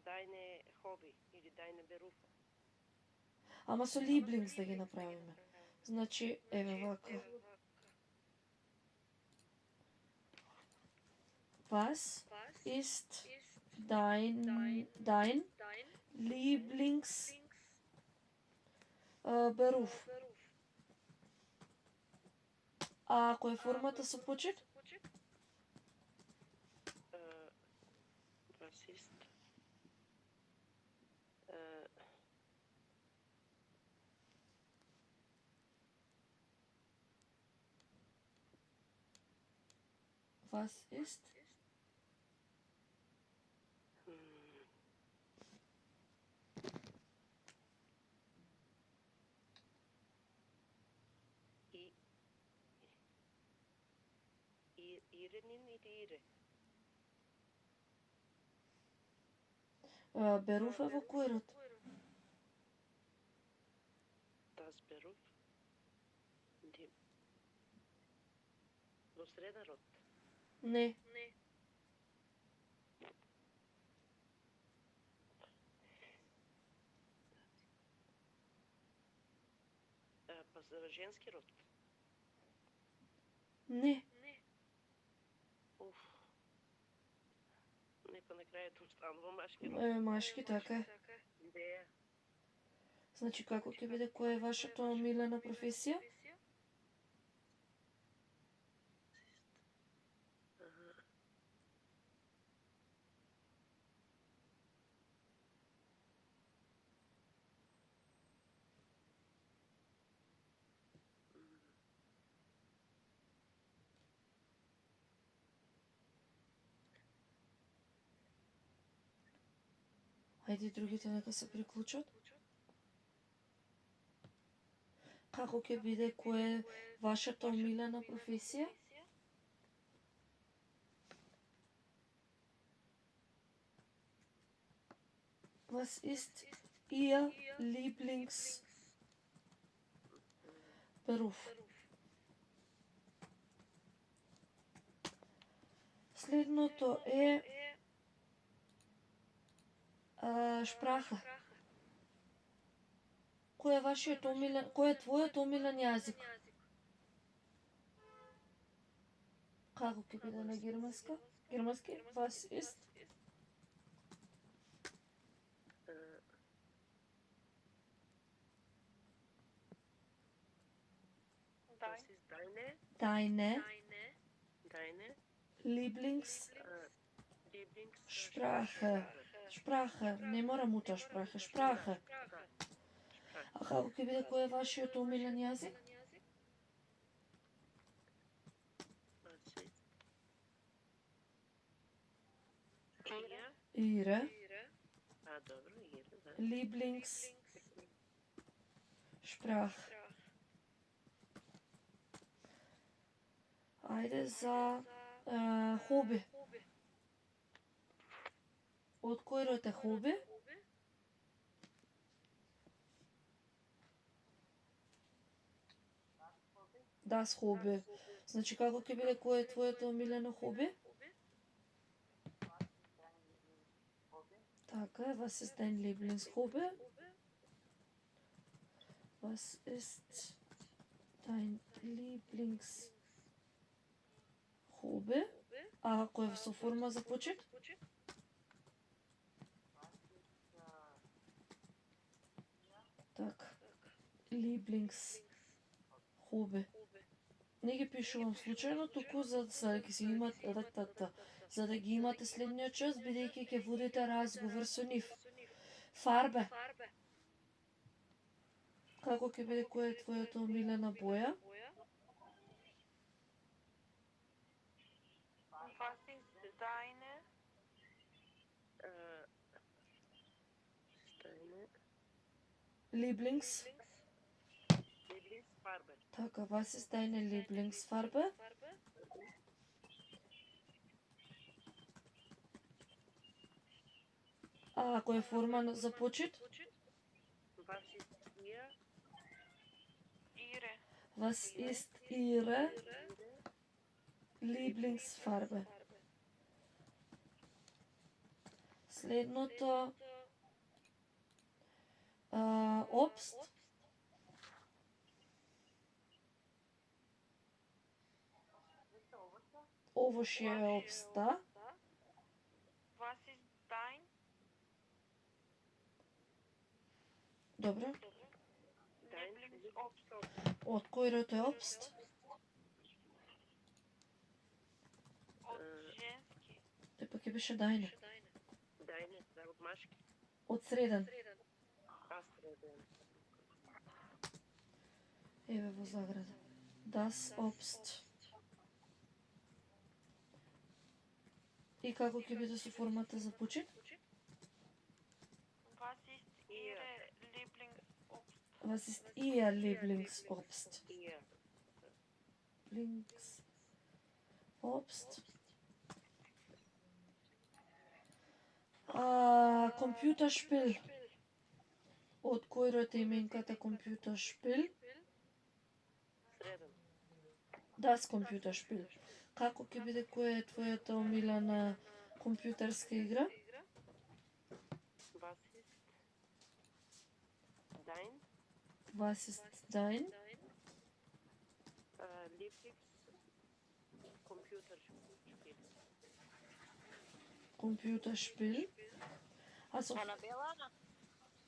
Deine Hobby или deine Beruf? Ама со Lieblings да ги направиме. Значи, еве вака. Was ist dein Lieblings Beruf? А која е формата со почет? Was ist Was ist Irenin или Ире? Beruf е во кој род? Das Beruf? Во среда род? Не. Па за женски род? Не. Уф. Не, па на крајето останува машки род. Машки, така е. Идеја. Значи, како ќе биде, која е вашата омилена професија? Ајде другите нека се приклучат. Како ќе биде, која е вашата омилена професија? Was ist Ihr Lieblingsberuf? Следното е Sprache. Кој е вашиот омилен, кој е твојот омилен јазик? Како ќе биде на германска? Германски? Was ist? Was ist deine deine Lieblings Sprache? Sprache, не мора Muttersprache, Sprache. А како ќе биде кој е вашиот омилен јазик? Was ist Ihre dobro, ihre, da. Lieblingssprache. Ајде за хоби. Од кој род е хоби? Das хоби. Значи како ќе биде кој е твоето омилено хоби? Така е, was ist dein Lieblingshobby? Was ist dein Lieblingshobby? А ако е со форма за почет? Така. Lieblingshobby. Не ги пишувам случајно, туку за да ги си имате за да ги имате следниот час, бидејќи ќе водите разговор со нив. Фарбе. Како ќе биде која е твојата омилена боја? Was ist deine Lieblingsfarbe. Така, was ist deine Lieblingsfarbe? А ако е форма за почет? Was ist ihre Was ist ihre Lieblingsfarbe? Следното обст. Овошје е обст, да? Was ist dein Добро. Lieblingsobst? Од кој род е обст? Od ženski. Тепа ќе беше дајне. deine? Da od maški. Од среден. Sredен. Еве во заграда. Das Obst. И како ќе биде со формата за почет? Was ist ihre Lieblingsobst? Was ist ihr Lieblingsobst? Ihr. Lieblingsobst. Computerspiel. Од кој род е именката Computerspiel? Sredен. Das Computerspiel. Како ќе биде која е твојата омилена компјутерска игра? Was ist dein Was ist dein Lieblingscomputerspiel? Computerspiel? Анабела,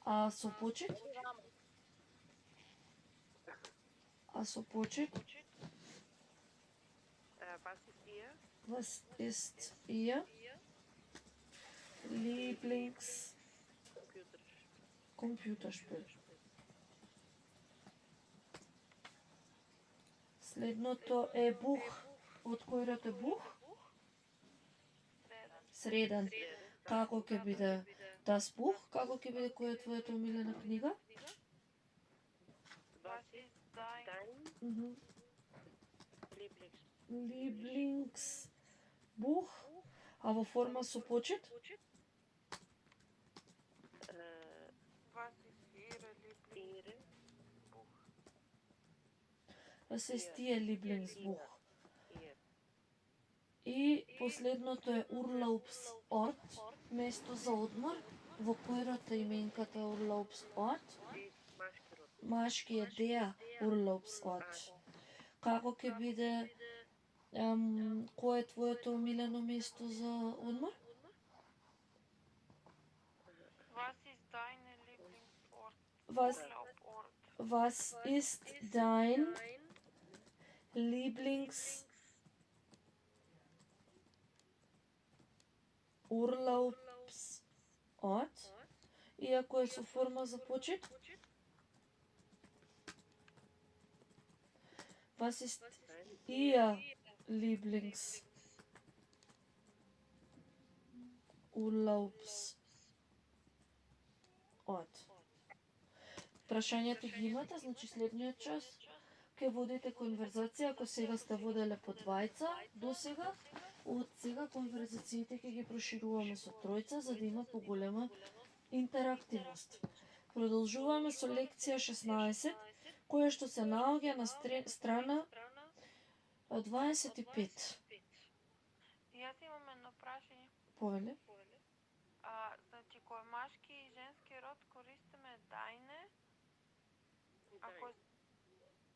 А со почет? А со почет? Was ist ihr Was ist ihr Lieblingscomputerspiel? Следното е бух. Од кој род е бух? Среден. Како ќе биде Das Buch? Како ќе биде која е твојата омилена книга? Was ist dein Мгм. Lieblingsbuch? Lieblingsbuch? А во форма со почет? Was ist ihre Lieblingsbuch? Was ist ihr Lieblingsbuch? Ihr. И последното е Urlaubsort, место за одмор. Во кој род е именката Urlaubsort? Машки е der Urlaubsort. Како ќе биде кој е твоето омилено место за одмор? Was ist deine Lieblingsort? Was Urlaubort? Was ist dein Lieblings Urlaubsort, иако е со форма за почет. Was ist Ihr Lieblings Urlaubsort? Прашањата ги имате, значи следниот час ќе водите конверзација, ако сега сте воделе по двајца, до сега, од сега конверзациите ќе ги прошируваме со тројца, за да има поголема интерактивност. Продолжуваме со лекција 16, која што се наоѓа на страна 25. Јас имам едно прашање. Повеле? Значи, кој машки и женски род користиме дајне,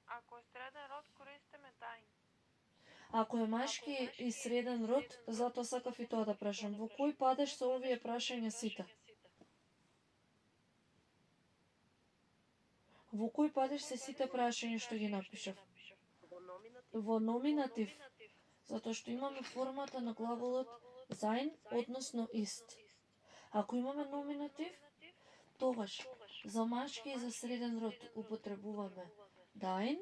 ако е среден род користиме дајн. Ако е машки и среден род, затоа сакав и тоа да прашам. Во кој падеш со овие прашања сите? Во кој падеш се сите прашања што ги напишав? Во номинатив, затоа што имаме формата на глаголот sein, односно ist. Ако имаме номинатив, тогаш за машки и за среден род употребуваме dein,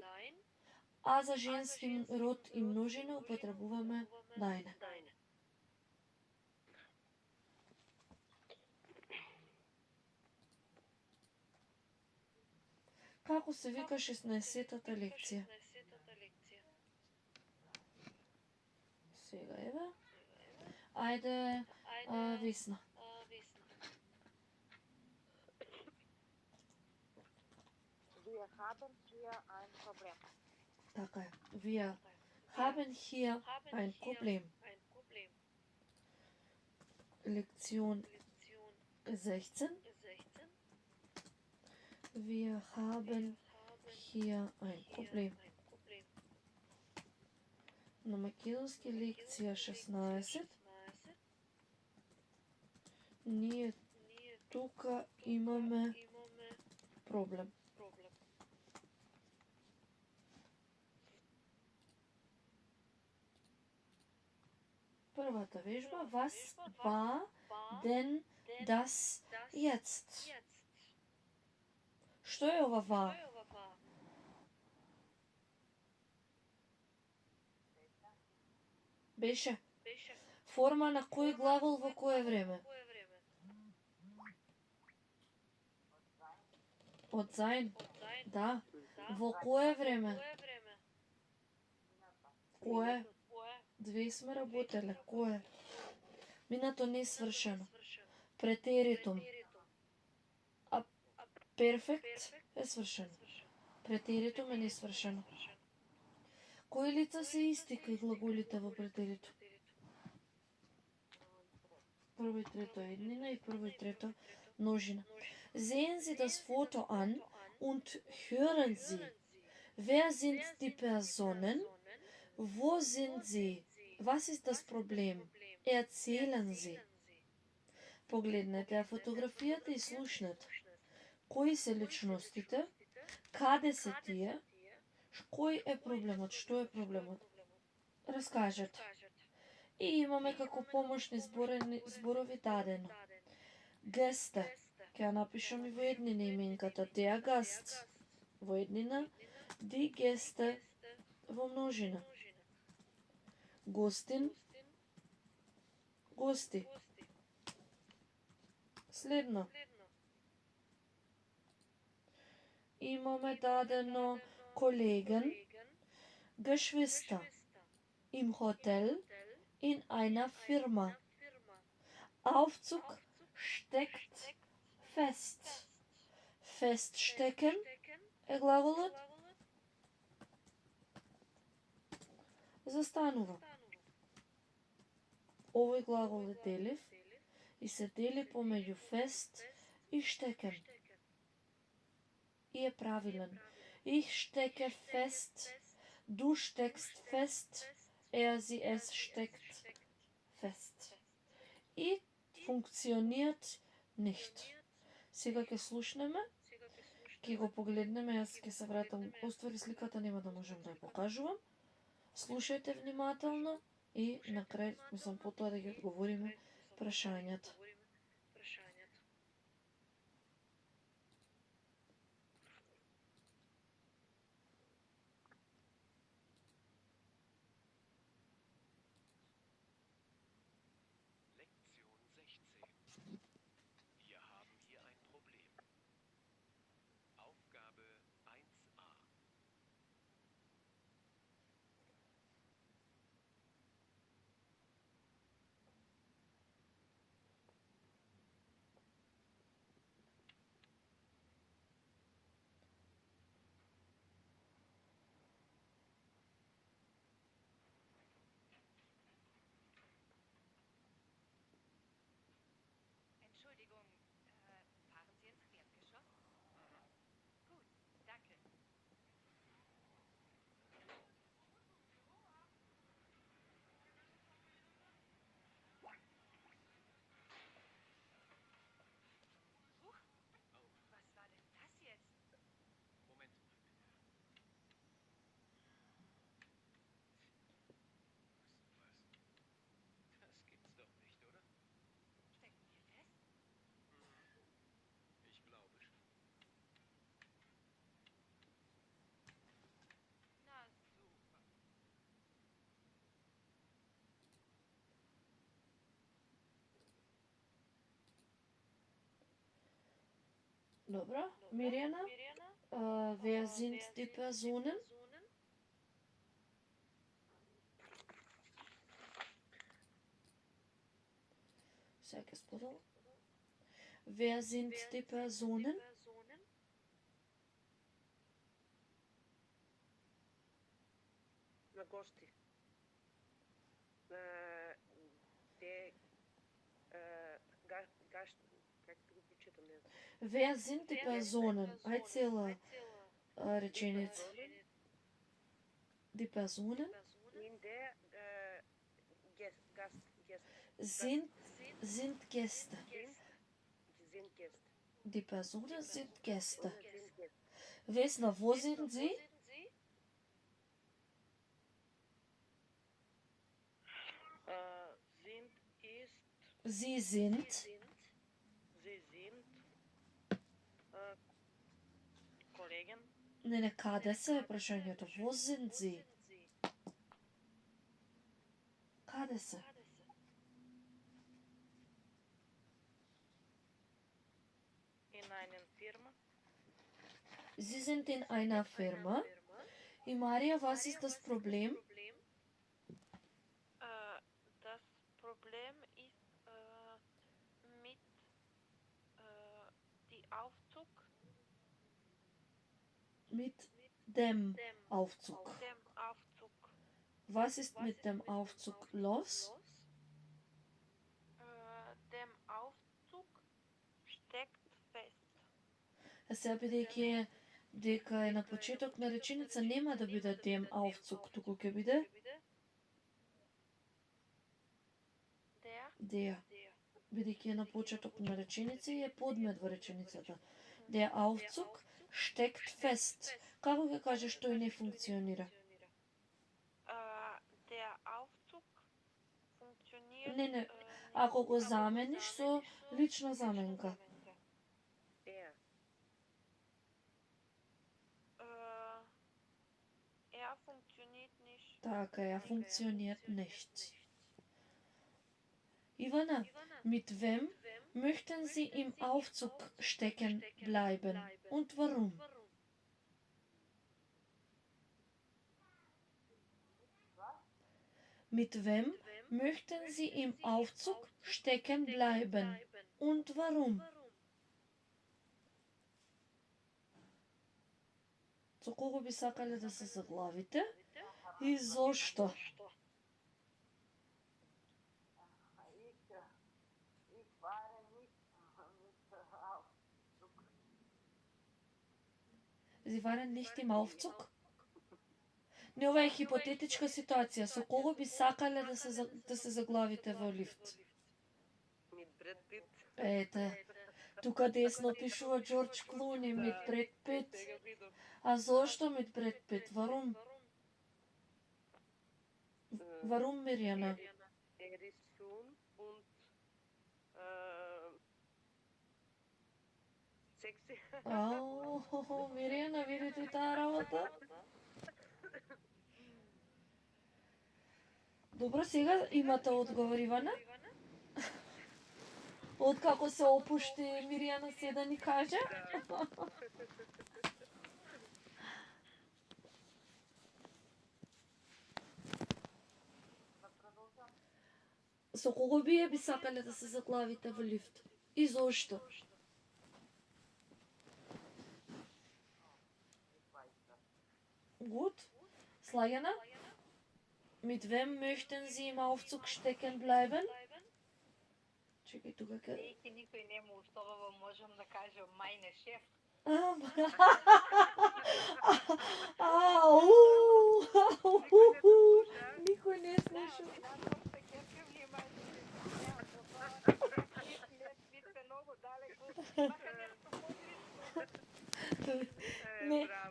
а за женски род и множина употребуваме deine. Како се вика 16-та лекција? Сега еве. Ајде, Весна. Wir haben hier ein Problem. Така е. Wir haben hier ein Problem. Lektion 16. Wir haben hier ein Problem. На македонски лекција 16. Ние тука имаме проблем. Првата вежба, was war denn das jetzt? Што е ова war? Беше форма на кој глагол во кое време? Од sein. Да. Во кое време? Кое? Две сме работеле. Кое? Минато не свршено. Претеритум. А перфект е свршено. Претеритум е несвршено. Кои лица се исти кај глаголите во претеритум? Прво и трето еднина и прво и трето множина. Sehen Sie das Foto an und hören Sie. Wer sind die Personen? Wo sind sie? Was ist das Problem? Erzählen Sie. Погледнете ја фотографијата и слушнете. Кои се личностите? Каде се тие? Кој е проблемот? Што е проблемот? Раскажете. И имаме како помошни зборови дадено. Гесте. Ќе ја напишам и во еднина именката. Der Gast. Во еднина. Die Gäste. Во множина. Гостин. Гости. Следно. Имаме дадено Kollegen, Geschwister, im Hotel, in einer Firma. Aufzug steckt fest. Feststecken е глаголот. Застанува. Овој глагол е делив и се дели помеѓу fest и stecken. И е правилен. Ich stecke fest, du steckst fest, sie, es steckt fest. И функциониrat nicht. Сега ќе слушнеме, ќе го погледнеме, јас ќе се вратам, оствари сликата нема да можам да ја покажувам. Слушајте внимателно и на крај, мислам, потоа да ги одговориме прашањата. Lektion 16. Wir haben hier ein Problem. Aufgabe 1a. Entschuldigung, fahren Sie ins Erdgeschoss? Gut, danke. Huch, was war denn das jetzt? Moment mal bitte. Was? Das gibt's doch nicht, oder? Stecken wir fest? Ich glaube schon. Na super. Добро, Mirjana, wer sind die Personen? Sag es bitte. Wer sind die Personen? На гости. Те гаш, как да го прочитам, не знам. Wer sind die Personen? Ај цела реченица. Die Personen In der Gast, sind Gäste. sind Gäste. Die Personen sind Gäste. Sind Gäste. Vesna, wo sind sie? Sind ist, Sie sind. sie sind Kollegen. Не, каде се е прашањето? Wo sind sie? Каде се? In einer Firma. Sie sind in einer Firma. И Марија, was ist das Problem? Das Problem ist mit die Aufzug, Mit dem Aufzug. dem Aufzug. Was ist mit dem Aufzug los? Dem Aufzug steckt fest. Сега бидејќи дека е на почеток на реченица, нема да биде dem Aufzug, туку ќе биде der. Бидејќи е на почеток на реченица и е подмет во реченицата. Der Aufzug steckt fest. Како ќе кажеш тој не функционира? Der Aufzug funktioniert. Не, ако го замениш со лична заменка. Er funktioniert nicht. Така, er funktioniert nicht. Ivana, mit wem möchten Sie im Aufzug stecken bleiben und warum? Mit wem möchten Sie im Aufzug stecken bleiben und warum? Со кого би сакале да се заглавите и зошто? Ich fahre nicht mit Aufzug. Sie waren nicht im Aufzug? Не, ова е хипотетичка ситуација. Со кого би сакале да се заглавите во лифт? Mit Brad Pitt. Ете, тука десно пишува Джордж Клуни, мит Бред Пит. А зошто мит Бред Пит? Варум? Warum, Mirjana? ist schön und sexy. Ау, Мирjana, видите и таа работа? Добро, сега имате одговор, Ивана? Откако се опушти Мирjana се да ни каже? Со кого би сакале да се заглавите во лифт? И зошто? Gut. Slagana? Mit wem möchten Sie im Aufzug stecken bleiben? Чекај тука каде. Дејќи никој не му уставува, можам да кажам мајне шеф. Никој не слуша.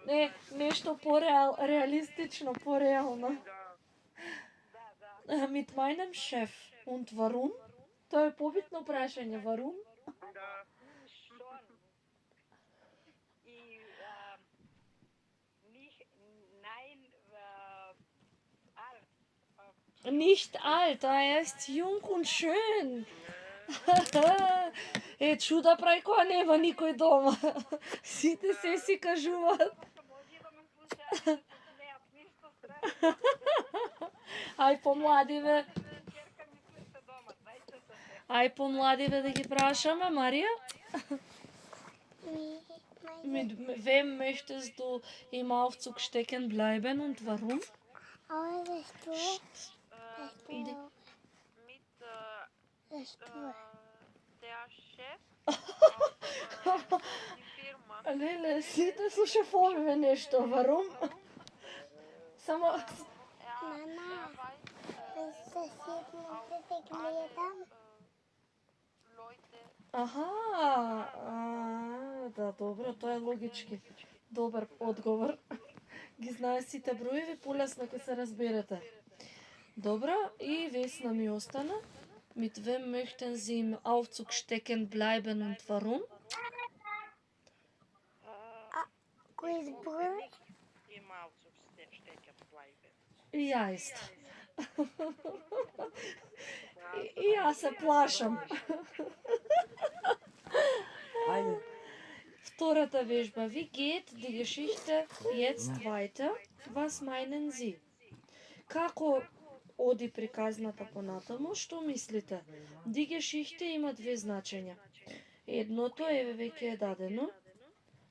Не, нешто реалистично, пореално. Mit meinem Chef. Und warum? Тоа е побитно прашање. Warum? Schon. И nein, alt. Nicht alt, er ist jung und schön. Чуда прави кога нема никој дома. Сите се си кажуваат. Ај помладиве. Ај помладиве да ги прашаме, Марија? Mit wem möchtest du im Aufzug stecken bleiben und warum? Mit der Chef die Firma. Леле, сите со шефовиве нешто, warum? Само... Аха, да, добро, тоа е логички. Добар одговор. Ги знае сите броеви, полесно ќе се разберете. Добро, и Весна ми остана. Mit wem möchten Sie im Aufzug stecken bleiben und warum? Im Aufzug stecken bleiben. Ja ist. И јас се плашам. Ајде. Втората вежба. Wie geht die Geschichte jetzt weiter? Was meinen Sie? Како оди приказната понатаму? Што мислите? Die Geschichte има две значења. Едното е веќе е дадено,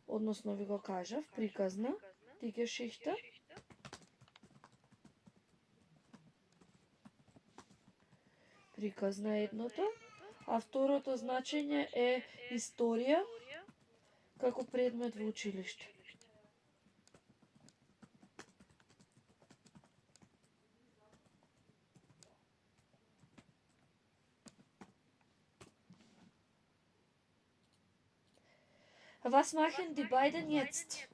односно ви го кажав, приказна, die Geschichte. Приказна е едното, а второто значење е историја како предмет во училиште. Was machen die beiden jetzt?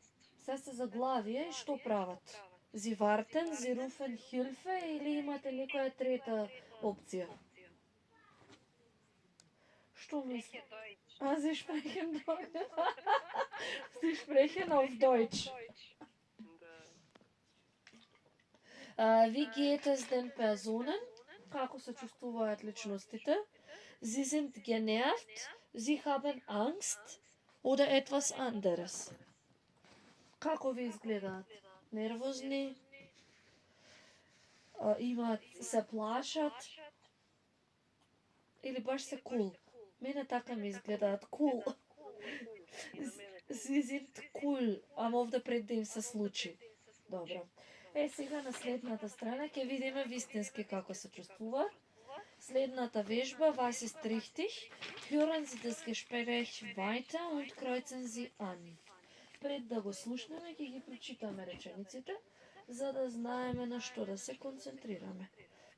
Се се заглавие и што прават? Sie warten, sie rufen Hilfe или имате некоја трета опција? Што мисли? Sie sprechen Deutsch. Sie sprechen auf Deutsch. Wie geht es den Personen? Како се чувствуваат личностите? Sie sind genervt, sie haben Angst oder etwas anderes. Како ви изгледаат? Нервозни? Имаат, се плашат? Или баш се кул? Мене така ми изгледаат кул. Sie sind cool, ама овде пред да им се случи. Добро. Сега на следната страна ќе видиме вистински како се чувствуваат. Следната вежба, was ist richtig? Hören Sie das Gespräch weiter und kreuzen Sie an. Пред да го слушнеме, ќе ги прочитаме речениците, за да знаеме на што да се концентрираме.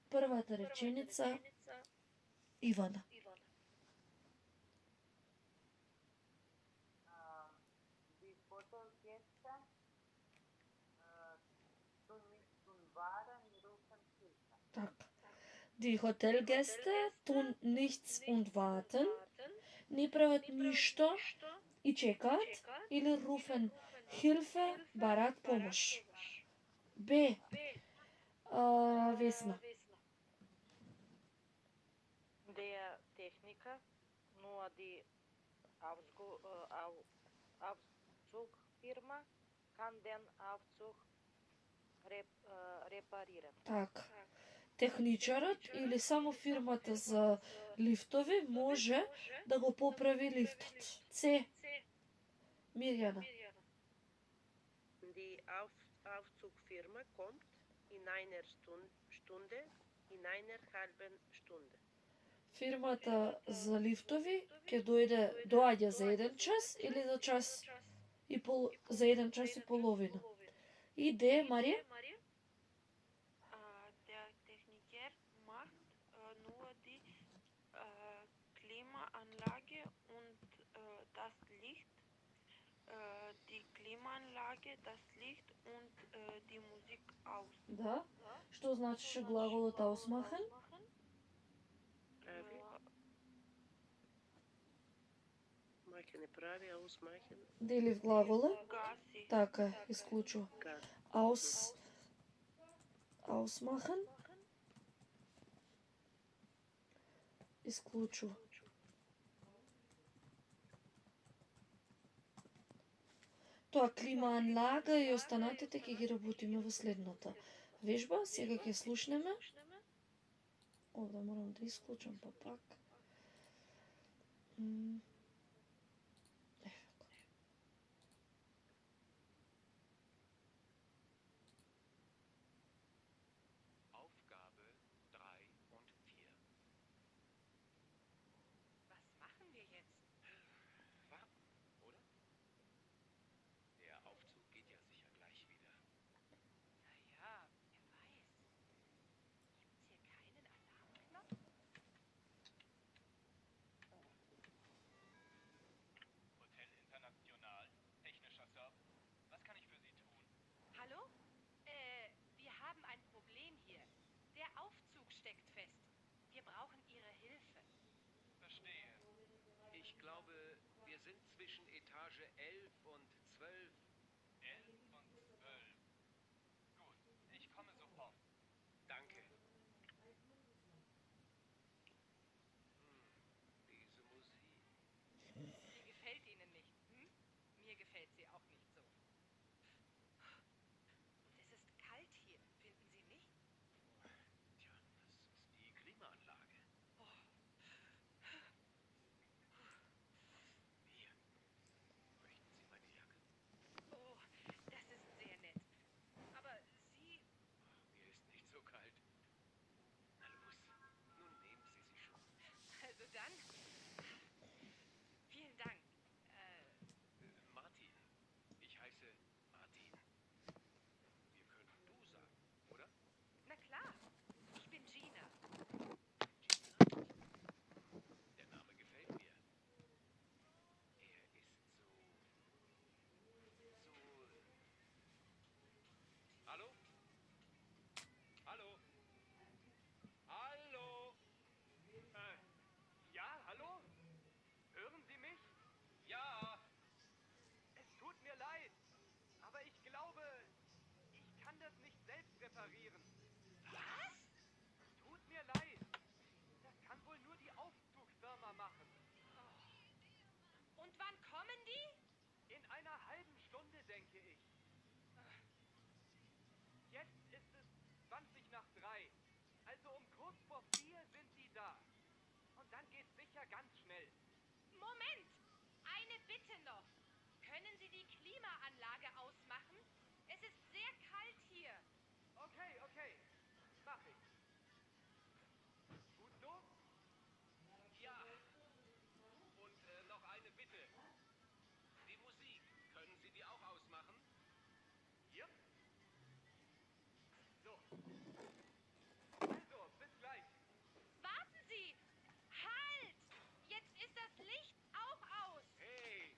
Првата реченица, Ивана. Die Hotelgäste tun mich zum Waren rufen Hilfe. Die Hotelgäste tun nichts und warten, не прават ништо и чекаат или руфен Hilfe, барат помош. Б. Весна. Der Techniker nur die Aufzugfirma kann den Aufzug reparieren. Така. Техничарот или само фирмата за лифтови може да го поправи лифтот. С. Мирјана. Die Aufzugfirma kommt in einer Stunde, in einer halben Stunde. Фирмата за лифтови ќе доаѓа за 1 час или за час и за 1 час и половина. И Д, Марија? Der Techniker macht nur die Klimaanlage und das Licht, die Klimaanlage, das Licht und die Musik aus. Да. Што значише глаголот ausmachen? Прави. Machen прави, ausmachen. Дели в глагола. Гаси. Така, исклучува. Gas. Ausmachen. Исклучува. Тоа климаанлага и останатите ќе ги работиме во следната вежба. Сега ќе слушнеме. Овде морам да исклучам, па пак. Aufgabe 3 und 4. Was machen wir jetzt? Warten, oder? Der Aufzug geht ja sicher gleich wieder. Naja, wer weiß. Gibt's hier keinen Alarmknopf? Hotel International, technischer Service. Was kann ich für Sie tun? Hallo? Wir haben ein Problem hier. Der Aufzug steckt fest. Wir brauchen Ihre Hilfe. Verstehe. Ich glaube, wir sind zwischen Etage 11 und 12. 11 und 12. Gut, ich komme sofort. Danke. Diese Musik. Die gefällt Ihnen nicht, hm? Mir gefällt sie auch nicht so. Und es ist kalt hier, finden Sie nicht? Tja, das ist die Klimaanlage. Hier. Möchten Sie meine Jacke? Oh, das ist sehr nett. Aber Sie... Mir ist nicht so kalt. Na los, nun nehmen Sie sie schon. Also dann... Vielen Dank. Martin. Ich heiße Martin. Wir können du sagen, oder? Na klar, ich bin Gina. Gina? Der Name gefällt mir. Er ist so... Hallo? Hallo? Hallo? Ja, hallo? Hören Sie mich? Ja. Es tut mir leid, aber ich glaube, ich kann das nicht selbst reparieren. Was? Tut mir leid. Das kann wohl nur die Aufzugfirma machen. Und wann kommen die? In einer halben Stunde, denke ich. Jetzt ist es 20 nach 3. Also um kurz vor 4 sind sie da. Und dann geht's sicher ganz schnell. Moment! Eine Bitte noch. Können Sie die Klimaanlage ausmachen? Es ist sehr kalt hier. Okay, okay. Mach ich. Gut so? Ja. Und noch eine Bitte. Die Musik. Können Sie die auch ausmachen? Hier? So. Also, bis gleich. Warten Sie! Halt! Jetzt ist das Licht auch aus. Hey!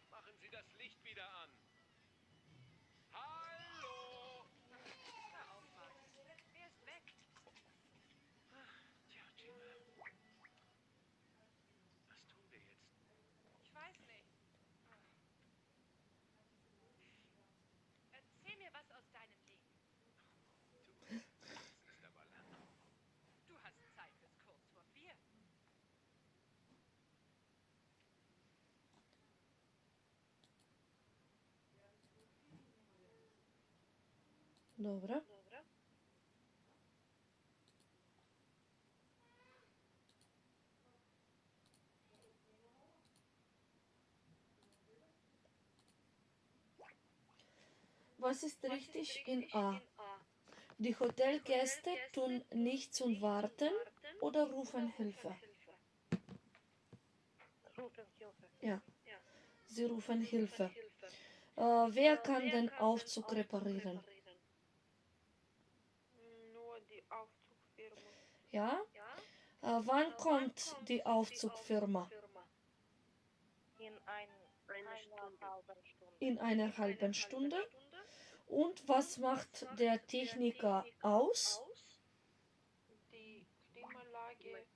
Machen Sie das Licht wieder an. Hallo! Hör auf, Max. Er ist weg. Добро. Was ist richtig in A? Die Hotelgäste tun nichts und warten oder rufen Hilfe? Rufen Hilfe. Ja, sie rufen Hilfe. Wer kann den Aufzug reparieren? Nur die Aufzugfirma. Ja? Wann kommt die Aufzugfirma? In einer halben In einer halben Stunde. Stunde. Und was macht der Techniker aus? Die Klimaanlage,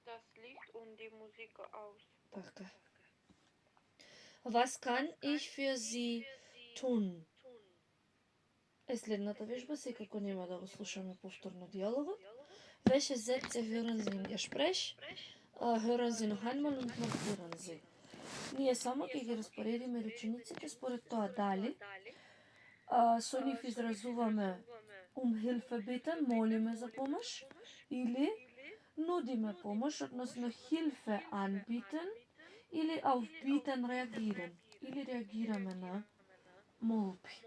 das Licht und die Musik aus. Danke. Was kann ich für Sie tun? Е следната вежба, секако нема да го слушаме повторно диалогот. Welche Sätze hören Sie im Gespräch? Hören Sie noch einmal und markieren Sie. Ние само ќе ги распоредиме речениците според тоа дали со нив изразуваме Hilfe bitten, молиме за помош, или нудиме помош, односно Hilfe anbieten, или auf bitten reagieren, или реагираме на молби.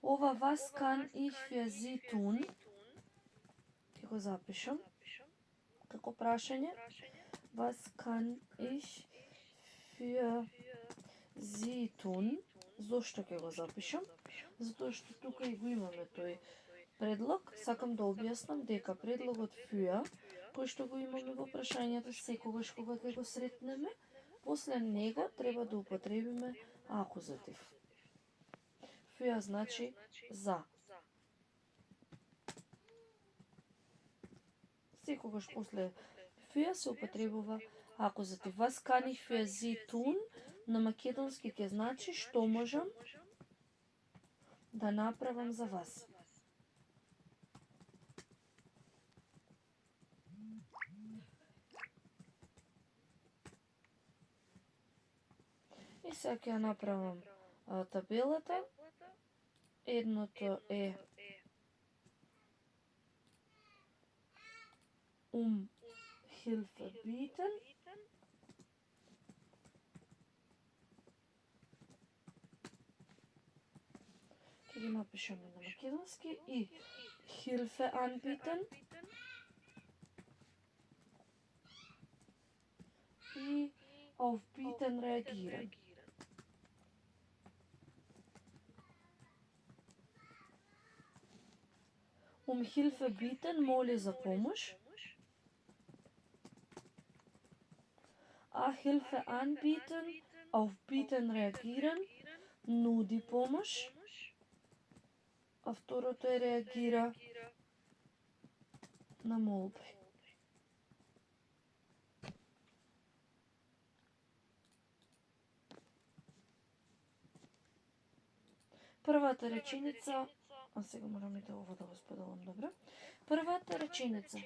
Ова was kann ich für Sie tun? Ќе го запишам како прашање. Was kann ich für Sie tun? Зошто ќе го запишам? Затоа што тука и го имаме тој предлог. Сакам да објаснам дека предлогот für, кој што го имаме во прашањето секогаш кога ќе го сретнеме, после него треба да употребиме акузатив. Für значи за. Секогаш после für се употребува акузатив. Was kann ich für Sie tun? На македонски ќе значи што можам да направам за вас. И сега ќе направам табелата. Едното е Hilfe bieten. Ќе ги напишеме на македонски и Hilfe anbieten и auf bieten reagieren. Hilfe bieten моли за помош. А Hilfe anbieten, auf bieten reagieren, нуди помош. А второто е реагира на молби. Првата реченица, а сега морам и да ово да го споделам, добро. Првата реченица.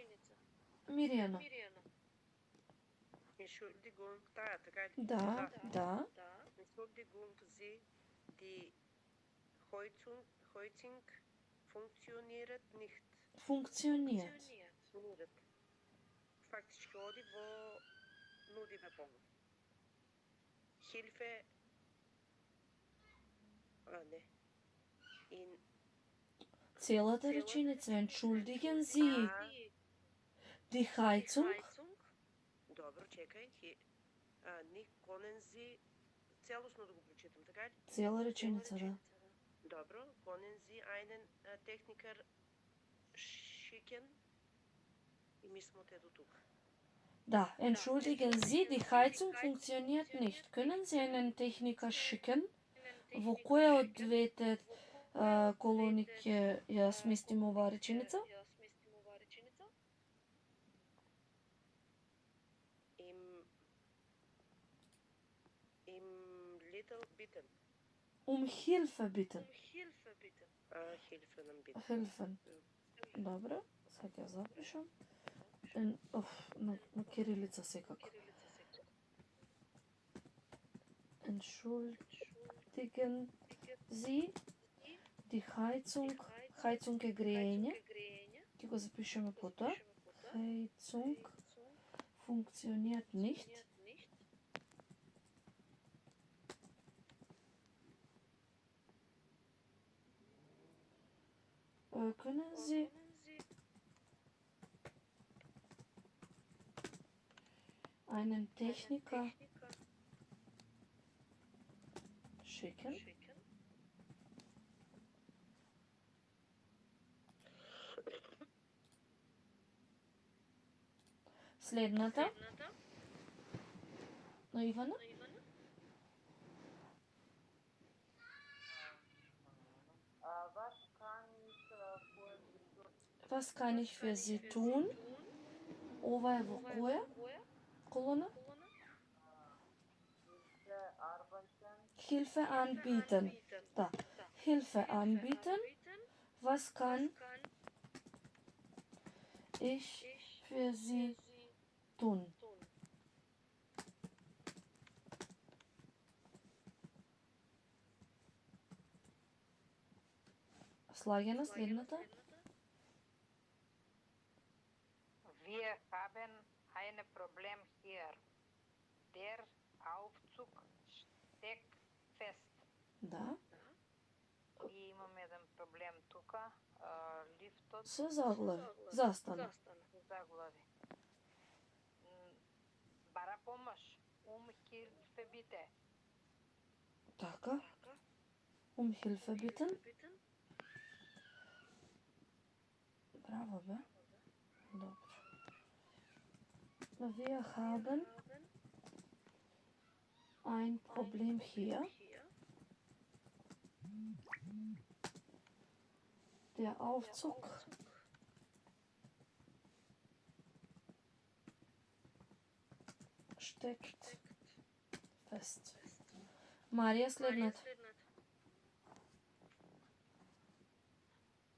Миријана. Entschuldigung, така ли? Да. Entschuldigung, Sie, die Heizung funktioniert nicht. Функционират. Фактички оди во нудиме помош. Hilfe, не. Целата реченица Entschuldigen Sie. Die Heizung. Добро, чекај. Nicht können Sie, целосно да го прочитам, така ли? Цела реченица, да. Добро, können Sie einen Techniker schicken? И ми смо те до тук. Da, entschuldigen Sie, die Heizung funktioniert nicht. Können Sie einen Techniker schicken? Во која од двете колони ќе ја сместиме оваа реченица? Im little bitten. Hilfe bitten. Hilfe нам bitten. Hilfen. Добро, сега ќе запишам. На кирилица секако. Entschuldigen Sie, die Heizung Heizung е грејење. Ќе го запишеме потоа. Heizung funktioniert nicht. Können Sie einen Techniker schicken? Следната. На Ивана. Was kann ich für Sie tun? Ова е во која колона? Hilfe anbieten. Da. Hilfe anbieten. Was kann ich für Sie tun? Слагена следната. Wir haben ein Problem hier. Der Aufzug steckt fest. Да. И имаме еден проблем тука. Лифтот Се заглави. Застана. заглави. Бара помош. Hilfe bitte. Така. Hilfe bitten. Браво, бе. Добро. Wir haben ein Problem hier. Der Aufzug steckt fest. Марија, следната.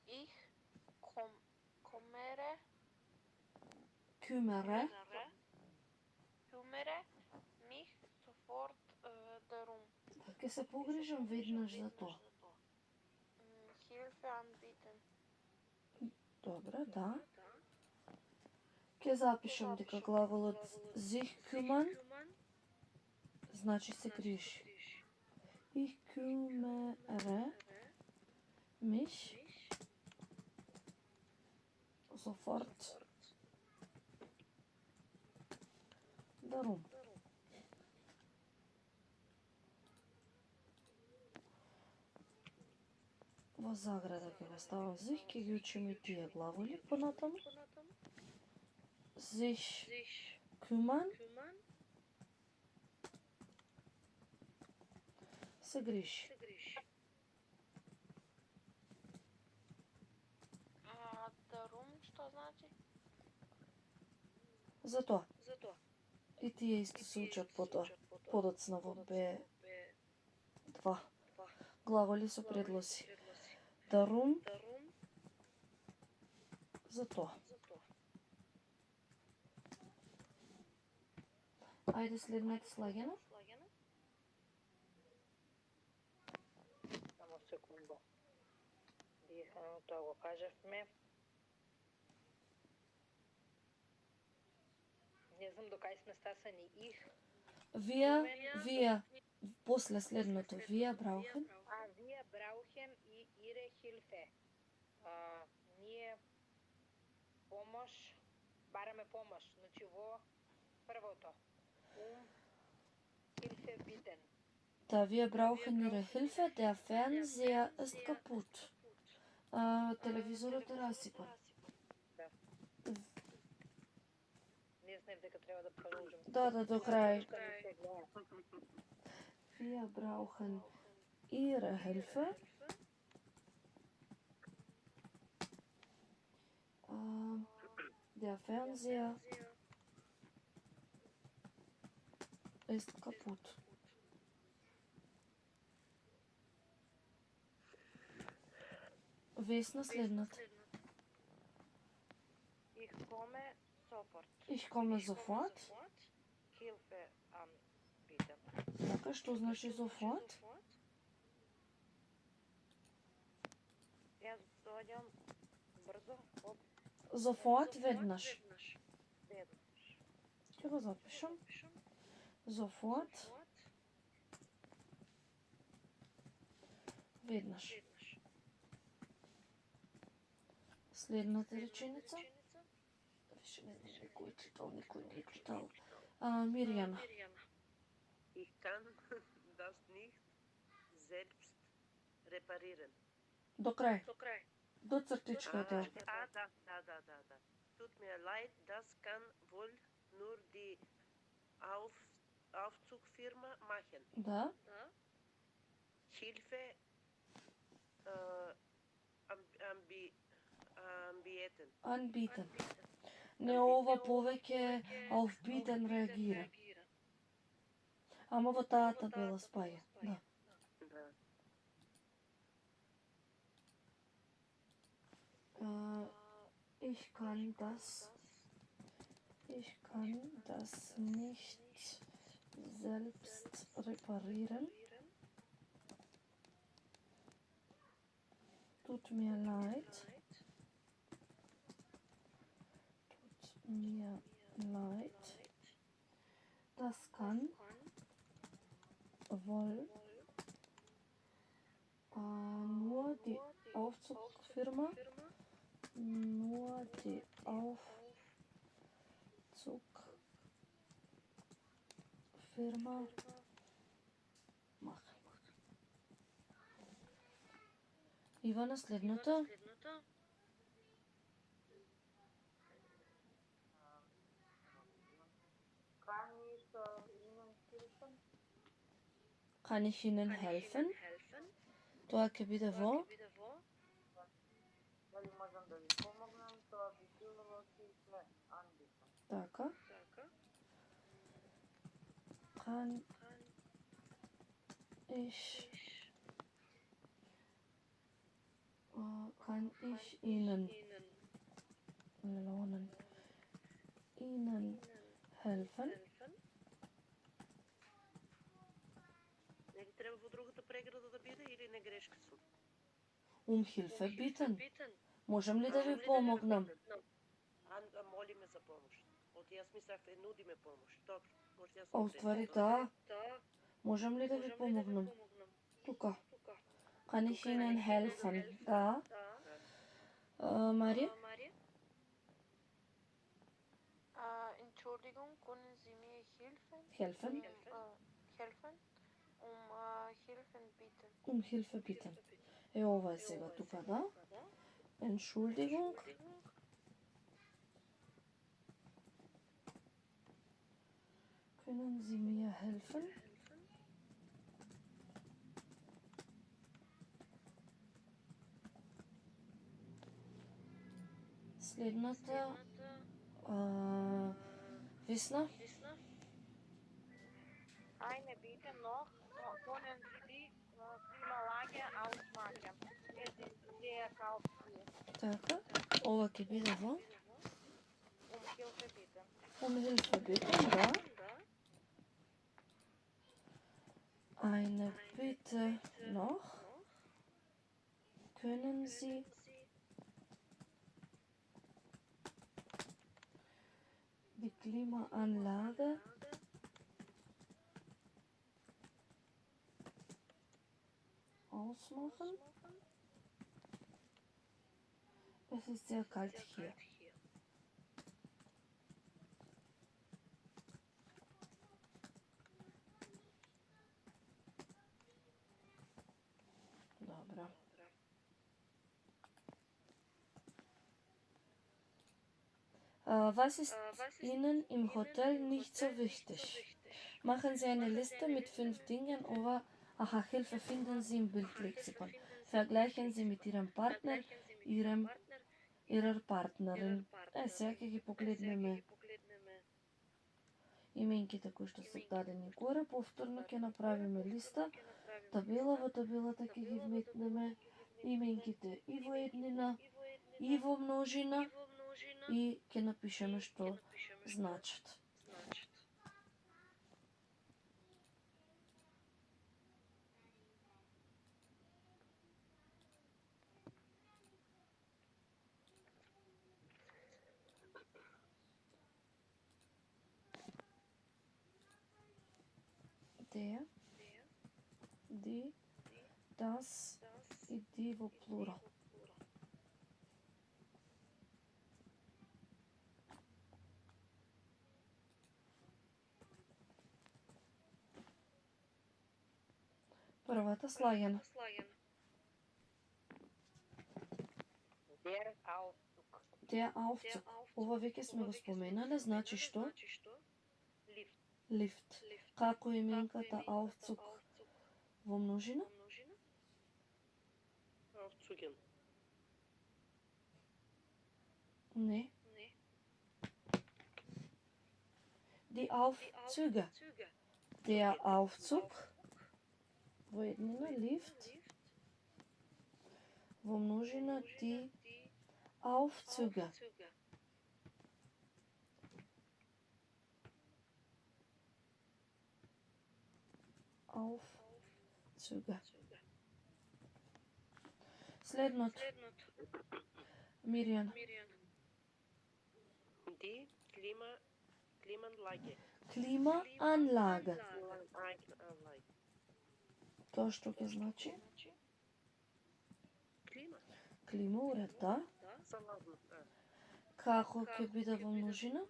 Ich kümmere Kümmere mich sofort darum. Ќе се погрижам веднаш за тоа. Hilfe anbieten. Добре, да. Ќе запишам дека глаголот sich kümmern значи се грижи. Ich kümmere mich sofort darum. Во заграда ќе го ставам sich, ќе ги учиме тие глаголи понатаму. Sich kümmern се грижи. Darum, што значи? За тоа. И тие исто се учат потоа. Подоцна во B2. Глаголи со предлози. Darum за тоа. Ајде следната слагена. Само секунда. Тоа го кажавме. Не знам до кај сме стасани их. Wir, после следното, wir brauchen. Wir brauchen и ihre Hilfe. Ние помош, бараме помош. Значи во првото. Hilfe bitten. Da wir brauchen ihre Hilfe, der Fernseher ist kaputt. Телевизорот е расипан. Не знаев дека треба да продолжим. Да, до крај. Wir brauchen ihre Hilfe. Der Fernseher ist kaputt. Весна следната. Ich komme sofort. Hilfe anbieten. Така, што значи sofort? Тоа Наоѓам брзо, оп, Sofort веднаш. веднаш. Ќе го запишам. Sofort веднаш. Следната реченица. Више не знам никој читал, никој не читал. Мирјана. Ich kann das nicht selbst reparieren. До крај. До цртичката. Da. Tut mir leid, das kann wohl nur die Aufzugfirma machen. Да. Hilfe Anbieten. Не ова повеќе aufbieten реагира. Ама во таа табела спаја. Да. Ich kann das nicht selbst reparieren. Tut mir leid. Das kann wohl nur die Aufzugfirma machen. Ивана, следното. Kann ich Ihnen helfen? Тоа ќе биде во? Дали можам да ви помогнам, тоа би било во Hilfe anbieten. Така. Kann ich Ihnen helfen? Нели треба во другата преграда да биде или не грешка сум? Hilfe bitten. Можам ли да ви помогнам? Молиме за помош. Јас мислев нудиме помош. Добро, може јас. Уствари да. Можам ли да ви помогнам? Тука. Kann ich Ihnen helfen? Да. Мари? Entschuldigung, können Sie mir helfen? Helfen? Helfen? Hilfen bitten. Hilfe bitten. Ова е сега тука, да? Entschuldigung. Können Sie mir helfen? Следната Весна. Eine bitte noch, können Sie die Klimaanlage ausmachen? Es ist sehr kalt hier. Така, ова ќе биде во? Hilfe bitten. Hilfe bitten, да. Eine Bitte noch. Können Sie die Klimaanlage ausmachen? Es ist sehr kalt hier. Dobra. Was ist Ihnen im Hotel nicht so wichtig? Machen Sie eine Liste mit 5 Dingen oder Hilfe finden Sie im Bildlexikon. Vergleichen Sie mit Ihrem Partner, Ihrer Partnerin. Сега ќе ги погледнеме именките кои што се дадени горе. Повторно ќе направиме листа. Табела, во табелата ќе ги вметнеме именките и во еднина, и во множина, и ќе напишеме што значат. Der, die, das и die во плурал. Првата слагена. Der Aufzug. Der Aufzug. Ова веќе сме го споменале, значи што? Lift. Лифт. Како е именката Aufzug во множина? Aufzugen. Не. Die Aufzüge. Der Aufzug во еднина Lift, во множина die Aufzüge. Aufzüge. Следното. Миријан. Die Klimaanlage. Klimaanlage. Klimaanlage. Тоа што ќе значи? Klima. Клима уред, да. Залазно. Како ќе биде во множина?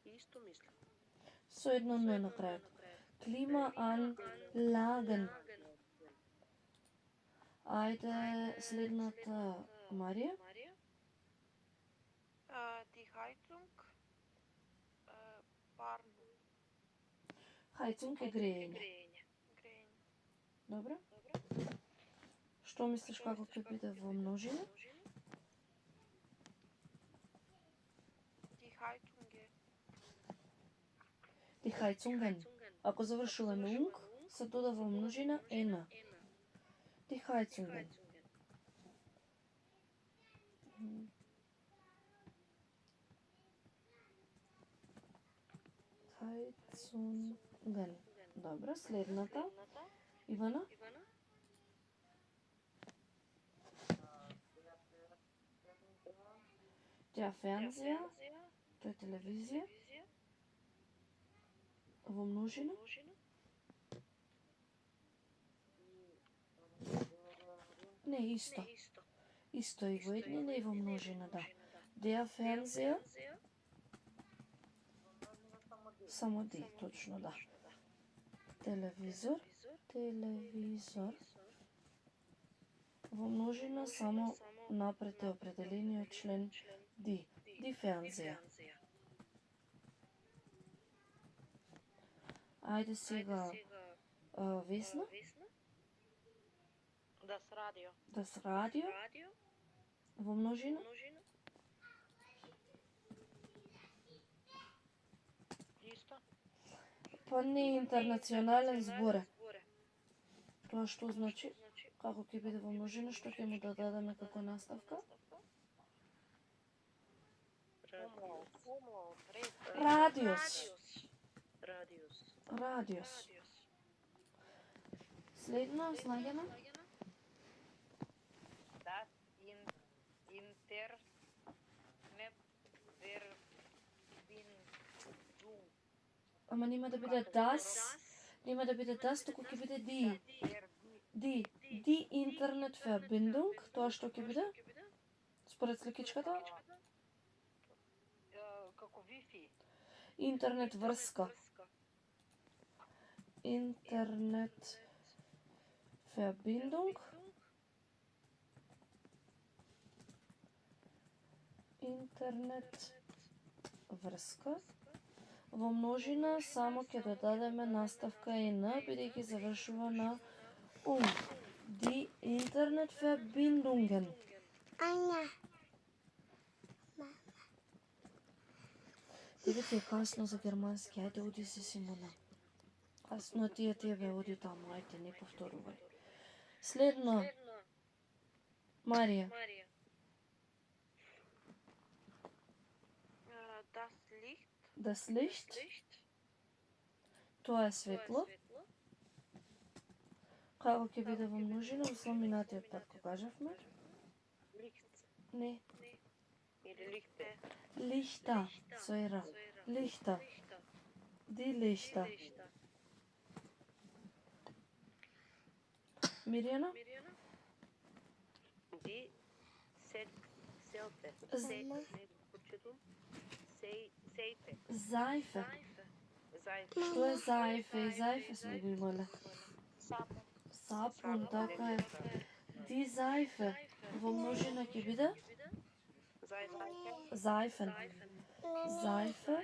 Исто мислам. Со едно не на крајот. Klimaanlagen. Ајде следната Марија. Die Heizung, парно, Хајцунг е грејење. грејење. Добро? Што мислиш како ќе биде во множина? Die Heizung, Die Heizungen. Ако завршува на унг, се дода во множина ена. Die Heizungen. Heizungen. Добро, следната. Ивана? Der Fernseher. Тоа е телевизија. Во множина? Не, исто. Исто и во еднина и во множина, да. Der Fernseher. Само ди, точно, да. Телевизор. Телевизор. Во множина само напред е определениот член ди. Die Fernseher. Ајде сега Весна. Das Radio. Das Radio. Во множина. Исто. Па не е интернационален зборе. Тоа што значи? Како ќе биде во множина, што ќе му дадеме како наставка? Радиус. Радиус. Следно, слагена? Das Internet Verbindung. Ама нема да биде das, нема да биде das, туку ќе биде die. Die Internetverbindung, тоа што ќе биде? Според сликичката? Како Wi-Fi. Интернет врска. Internetverbindung. Интернет врска. Во множина само ќе додадеме наставка н, бидејќи завршува на ум. Die Internetverbindungen. Тебе ти е касно за германски, ајде оди се Симона. Касно ти е тебе, оди таму, ајде, не повторувај. Следно, Марија. Das Licht, Das Licht. Тоа е светло. Како ќе биде во множина, во минатиот пат го кажавме? Не. Lichter, со ера. Lichter. Die Lichter. Мирјана? Die Zelte. Mama. Прочитам. Сейфе. Зајфе. Зајфе. Што е зајфе? И зајфе сме го имале. Сапун. Сапун, така е. Ди зајфе. Во множина ќе биде? Зајфен. Зајфе.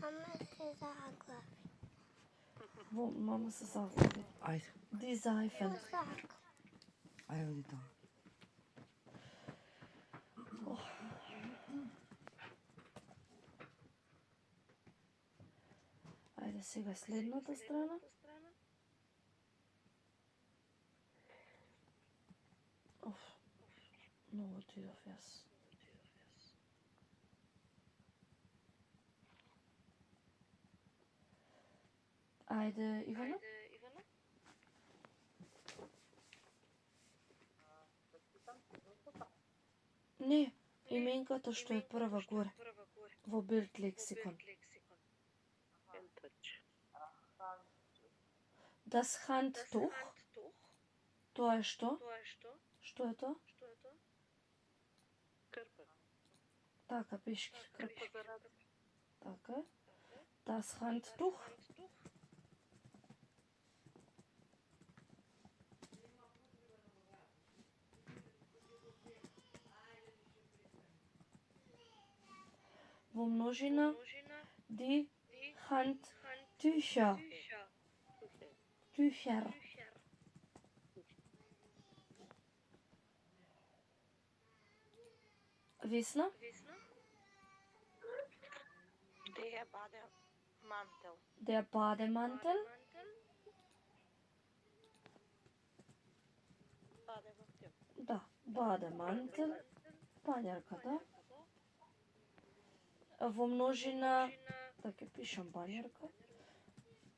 Мама се заглави. Во мама се заглави. Ајде, Ди зајфен. ајде оди тоа. Ајде сега следната страна. Многу отидов јас. Ајде, Ивана? Не, именката што е прва горе, во Билд лексикон. Das Handtuch. Тоа е што? Што е тоа? Крпа. Така, пешки, крпа. Така е. Das Handtuch. Во множина die Handtücher. Tücher. Весна? Der Bademantel. Der Bademantel. Bademantel. Да, Bademantel. Банјарката. Во множина, така пишам банјарка.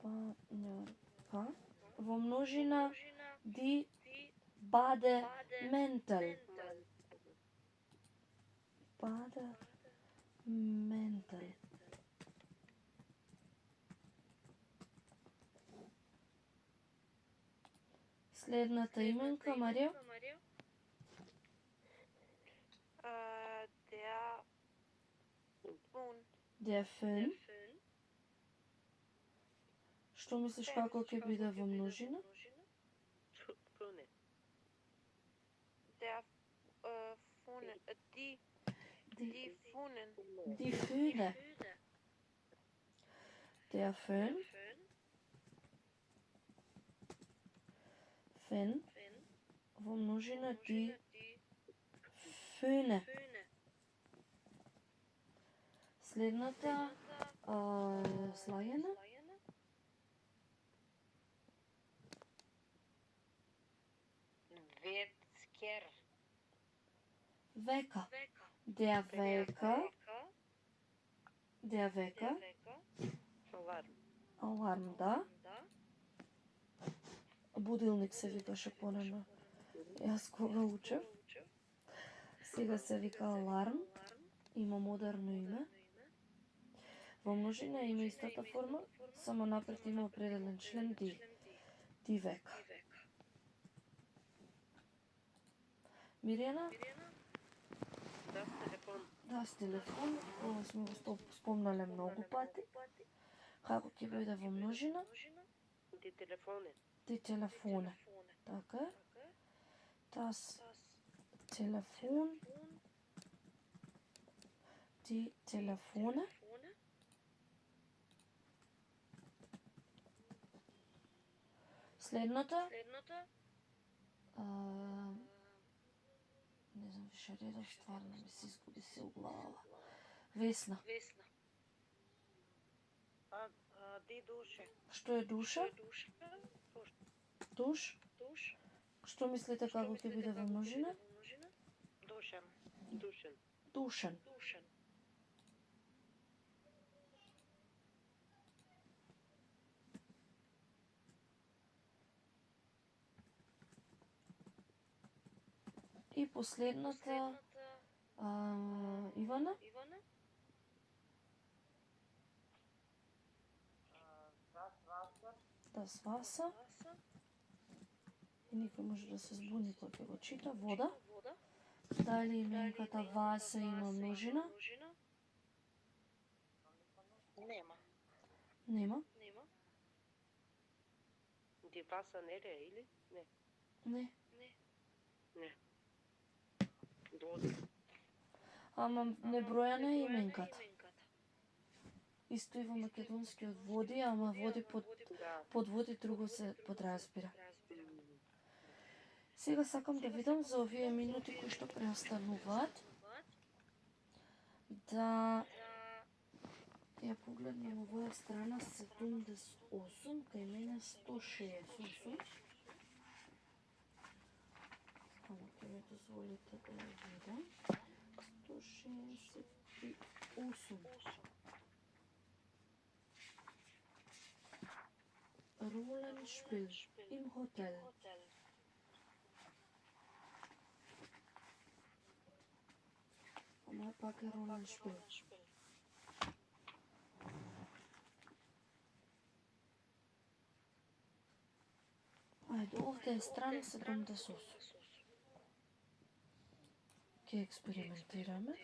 Банјарка. Во множина die Bademäntel. Bademäntel. Следната именка, Марија? Der Föhn. Што мислиш како ќе биде во множина? Фуне. Der Funen. Die Funen. Die Föhne. Der Föhn. Фен. Во множина die Föhne. Следната слагена. Ветскер. Века. Der Wecker. Der Wecker. Аларм. Аларм, да. Будилник се викаше понема. Јас кога учев. Сега се вика аларм. Има модерно име. Во множина има истата форма, само напред има определен член ди. Ди века. Мирјана? Да, телефон. Да, с телефон. Ова сме го спомнале многу пати. Како ќе биде во множина? Ди телефоне. Ди телефоне. Така е. Das Telefon. Die Telefone. Следната. Не знам више редов, стварно ми се изгуби се у глава. Весна. Ди душе. Што е душа? Душ? Што мислите како ќе биде во множина? Душен. Душен. Душен. И последната Ивана? Das Wasser. и никој може да се збуни кога ќе го чита. Вода. Дали именката Васа има множина? Нема. Нема. Ди Васа не ли е, или? Не. Не. Не. Води. Ама небројана е именката. Исто и во македонскиот води, ама води под води друго се подразбира. Сега сакам да видам за овие минути кои што преостануваат, да ја погледнам оваа страна 78, кај мене 168. Само ќе ми дозволите да ја видам. 168. Rollenspiel im Hotel. Ама пак е Rollenspiel. Ајде, овде е страна 78. Ке експериментираме.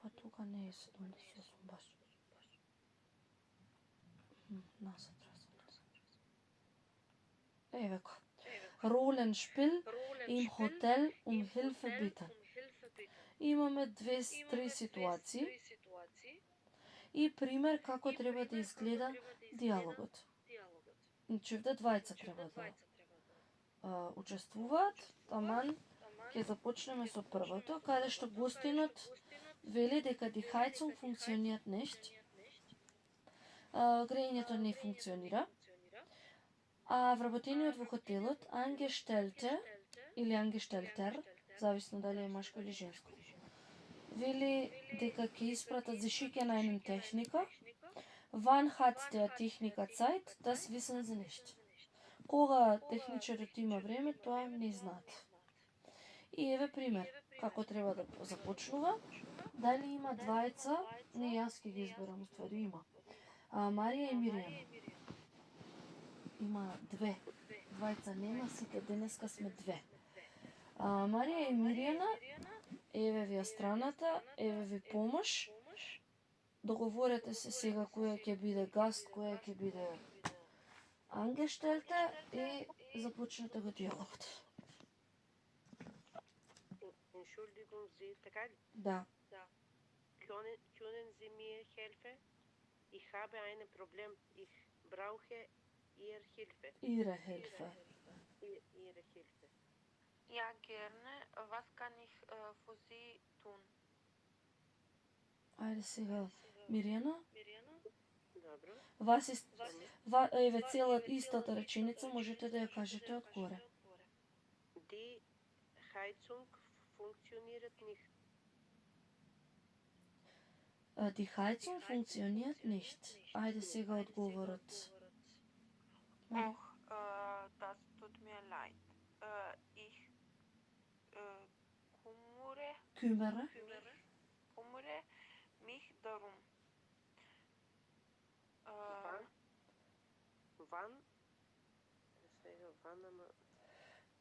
Па тука не е 78 баш. Назад. Еве. Rollenspiel im Hotel Hilfe bitten. Имаме три ситуации и пример како треба да изгледа диалогот. Значи, овде двајца треба да учествуваат, таман ќе започнеме со првото, каде што гостинот вели дека die Heizung funktioniert nicht. Грејењето не функционира. А вработениот во хотелот, Angestellte или Angestellter, зависно дали е машко или женско, вели дека ќе испратат sie schicken einen Techniker. Wann hat der Techniker Zeit? Das wissen sie nicht. Кога техничарот има време, тоа не знаат. И еве пример, како треба да започнува. Дали има двајца, не јас ќе ги изберам, уствари има. Марија и Миријана. Има две. Двајца нема, сите денеска сме две. Марија и Миријана, еве ви ја страната, еве ви помош. Договорете се сега која ќе биде гаст, која ќе биде Angestellte и започнете го диалогот. Entschuldigung, Sie, така ли? Да. Können Sie mir helfen? Ich habe einen Problem. Ich brauche Ihre Hilfe. Ihre Hilfe. Ihre Hilfe. Ja, gerne. Was kann ich für Sie tun? Ајде сега, Миријана. Добро. Еве цела истата реченица можете да ја кажете одгоре. Die Heizung funktioniert nicht. Die Heizung funktioniert nicht. Ајде сега одговорот. Och, das tut mir leid. Ich kümmere mich darum. Wann? Сега wann, ама...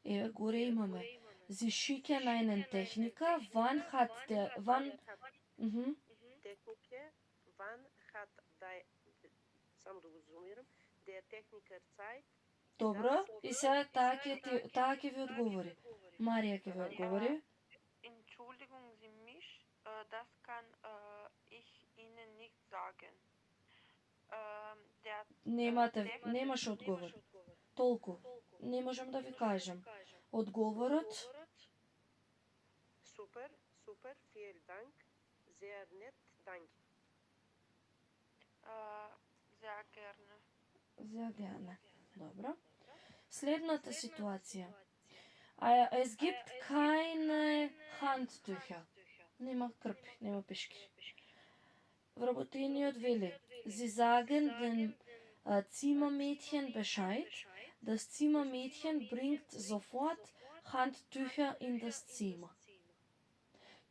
Еве горе имаме. Sie schicken einen Techniker. Wann hat der... Технике, wann hat der... Само да го зумирам. Der Techniker Zeit. Добро, и сега таа ќе ви одговори. Марија ќе ви одговори. Entschuldigen Sie mich, das kann ich Ihnen nicht sagen. Немаш одговор. Толку. Не можам да ви кажам. Одговорот. Super, vielen Dank. Sehr nett, danke. Sehr gerne. Sehr gerne. Добро. Следната ситуација. Es gibt keine Handtücher. Нема крпи, нема пешки. Вработениот вели, Sie sagen dem Zimmermädchen Bescheid. Das Zimmermädchen bringt sofort Handtücher in das Zimmer.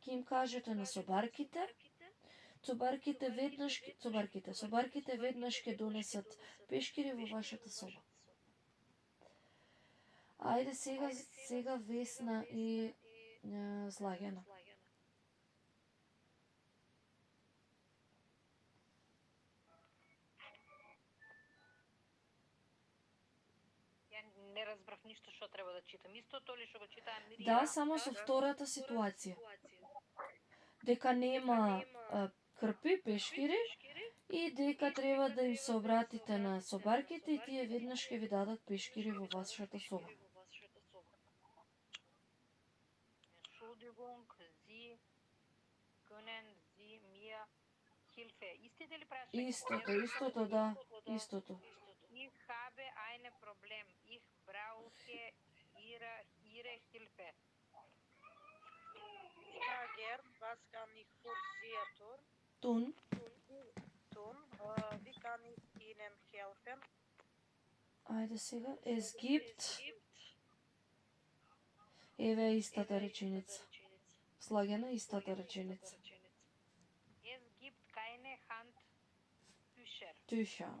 Ке им кажете на собарките, собарките веднаш ќе донесат пешкири во вашата соба. Ајде сега Весна и Слагена. Ја не разбрав ништо што треба да читам. Истото ли што го читаа Мирија? Да, само со втората ситуација. Дека нема крпи, пешкири и дека треба да им се обратите на собарките и тие веднаш ќе ви дадат пешкири во вашата соба. Entschuldigung, Sie können Sie mir Hilfe. Истите ли прашања? Истото, да, истото. Ich habe ein Problem. Ich brauche Ihre Hilfe. Fragen, was kann ich für Sie Tun. tun? Wie kann ich Ihnen helfen? Ајде сега. Es gibt. Еве истата реченица. Слагена истата реченица. Es gibt keine Handtücher. Tücher.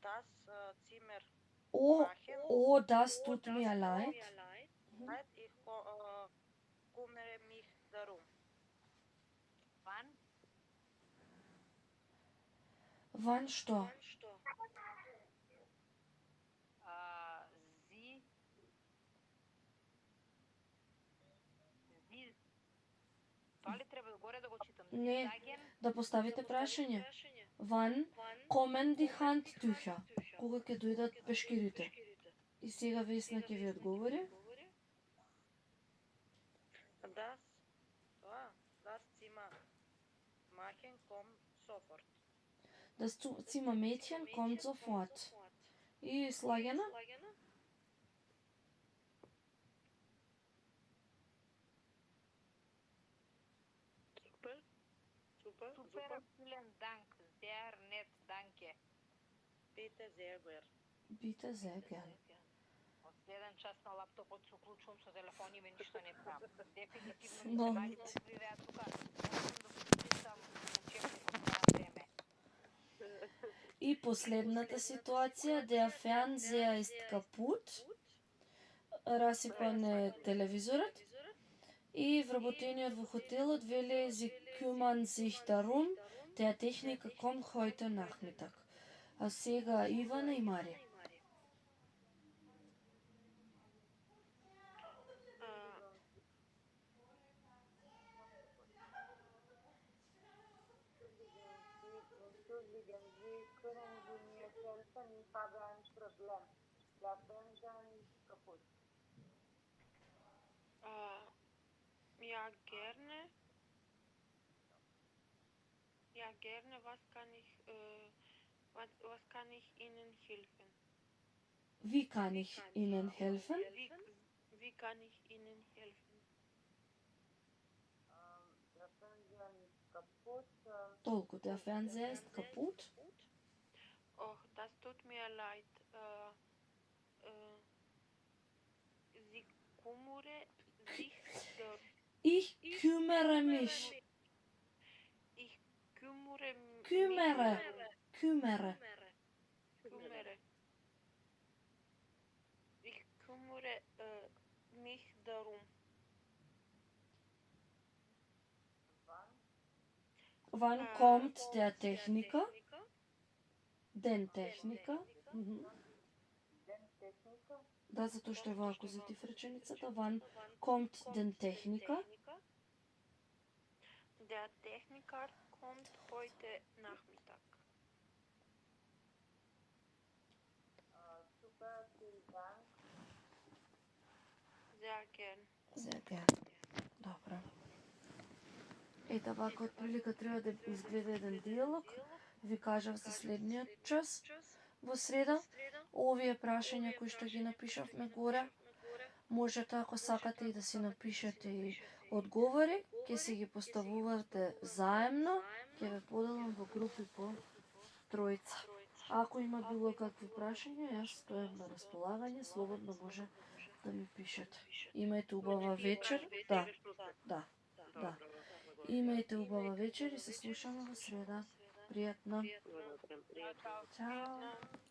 Das Zimmer Das tut mir leid. Ich kümmere mich darum. Wann что? Тоа ли треба горе да го читам? Не, да поставите прашање. Wann kommen die Handtücher? Кога ќе дојдат пешкирите? И сега Весна ќе ви одговори. Das Zimmermädchen kommt sofort. Das Zimmermädchen kommt sofort. И Слагена? Super, vielen Dank. Sehr nett, danke. Bitte sehr gern. Bitte sehr gern. Од следен час на лаптопот се уклучувам со телефон и ме ништо не правам. Дефинитивно ми се најде да прилеа тука. Можам да го читам учебник на време. И последната ситуација, der Fernseher ist kaputt. Расипан е телевизорот. И вработениот во хотелот вели, sie kümmern sich darum, der Techniker kommt heute Nachmittag. А сега Ивана и Марија. Entschuldigen Sie, können Sie mir helfen? Ich habe ein Problem. Der Fernseher ist kaputt. Ja, gerne. Ja, gerne. Was kann ich Ihnen helfen? Wie kann ich Ihnen helfen? Wie kann ich Ihnen helfen? Der Fernseher ist kaputt. Толку, der Fernseher ist kaputt. Oh, das tut mir leid. Sie kümmere sich darum. Ich kümmere mich. Ich kümmere mich. Kümmere. Ich kümmere mich darum. Wann kommt der Techniker? Den Techniker. Да, затоа што е во акузатив реченицата. Wann kommt den Techniker? Der Techniker kommt heute Nachmittag. Super, vielen Dank. Sehr gern. Sehr gern. Добро. Ета вака отприлика треба да изгледа еден диалог. Ви кажав за следниот час во среда. Овие прашања кои што ги напишавме горе, можете ако сакате и да си напишете и одговори, ќе си ги поставувате заемно, ќе ве поделам во групи по тројца. Ако има било какви прашања, јас стојам на располагање, слободно може да ми пишете. Имајте убава вечер. Да. Имајте убава вечер и се слушаме во среда. пријатно. Пријатно. Чао.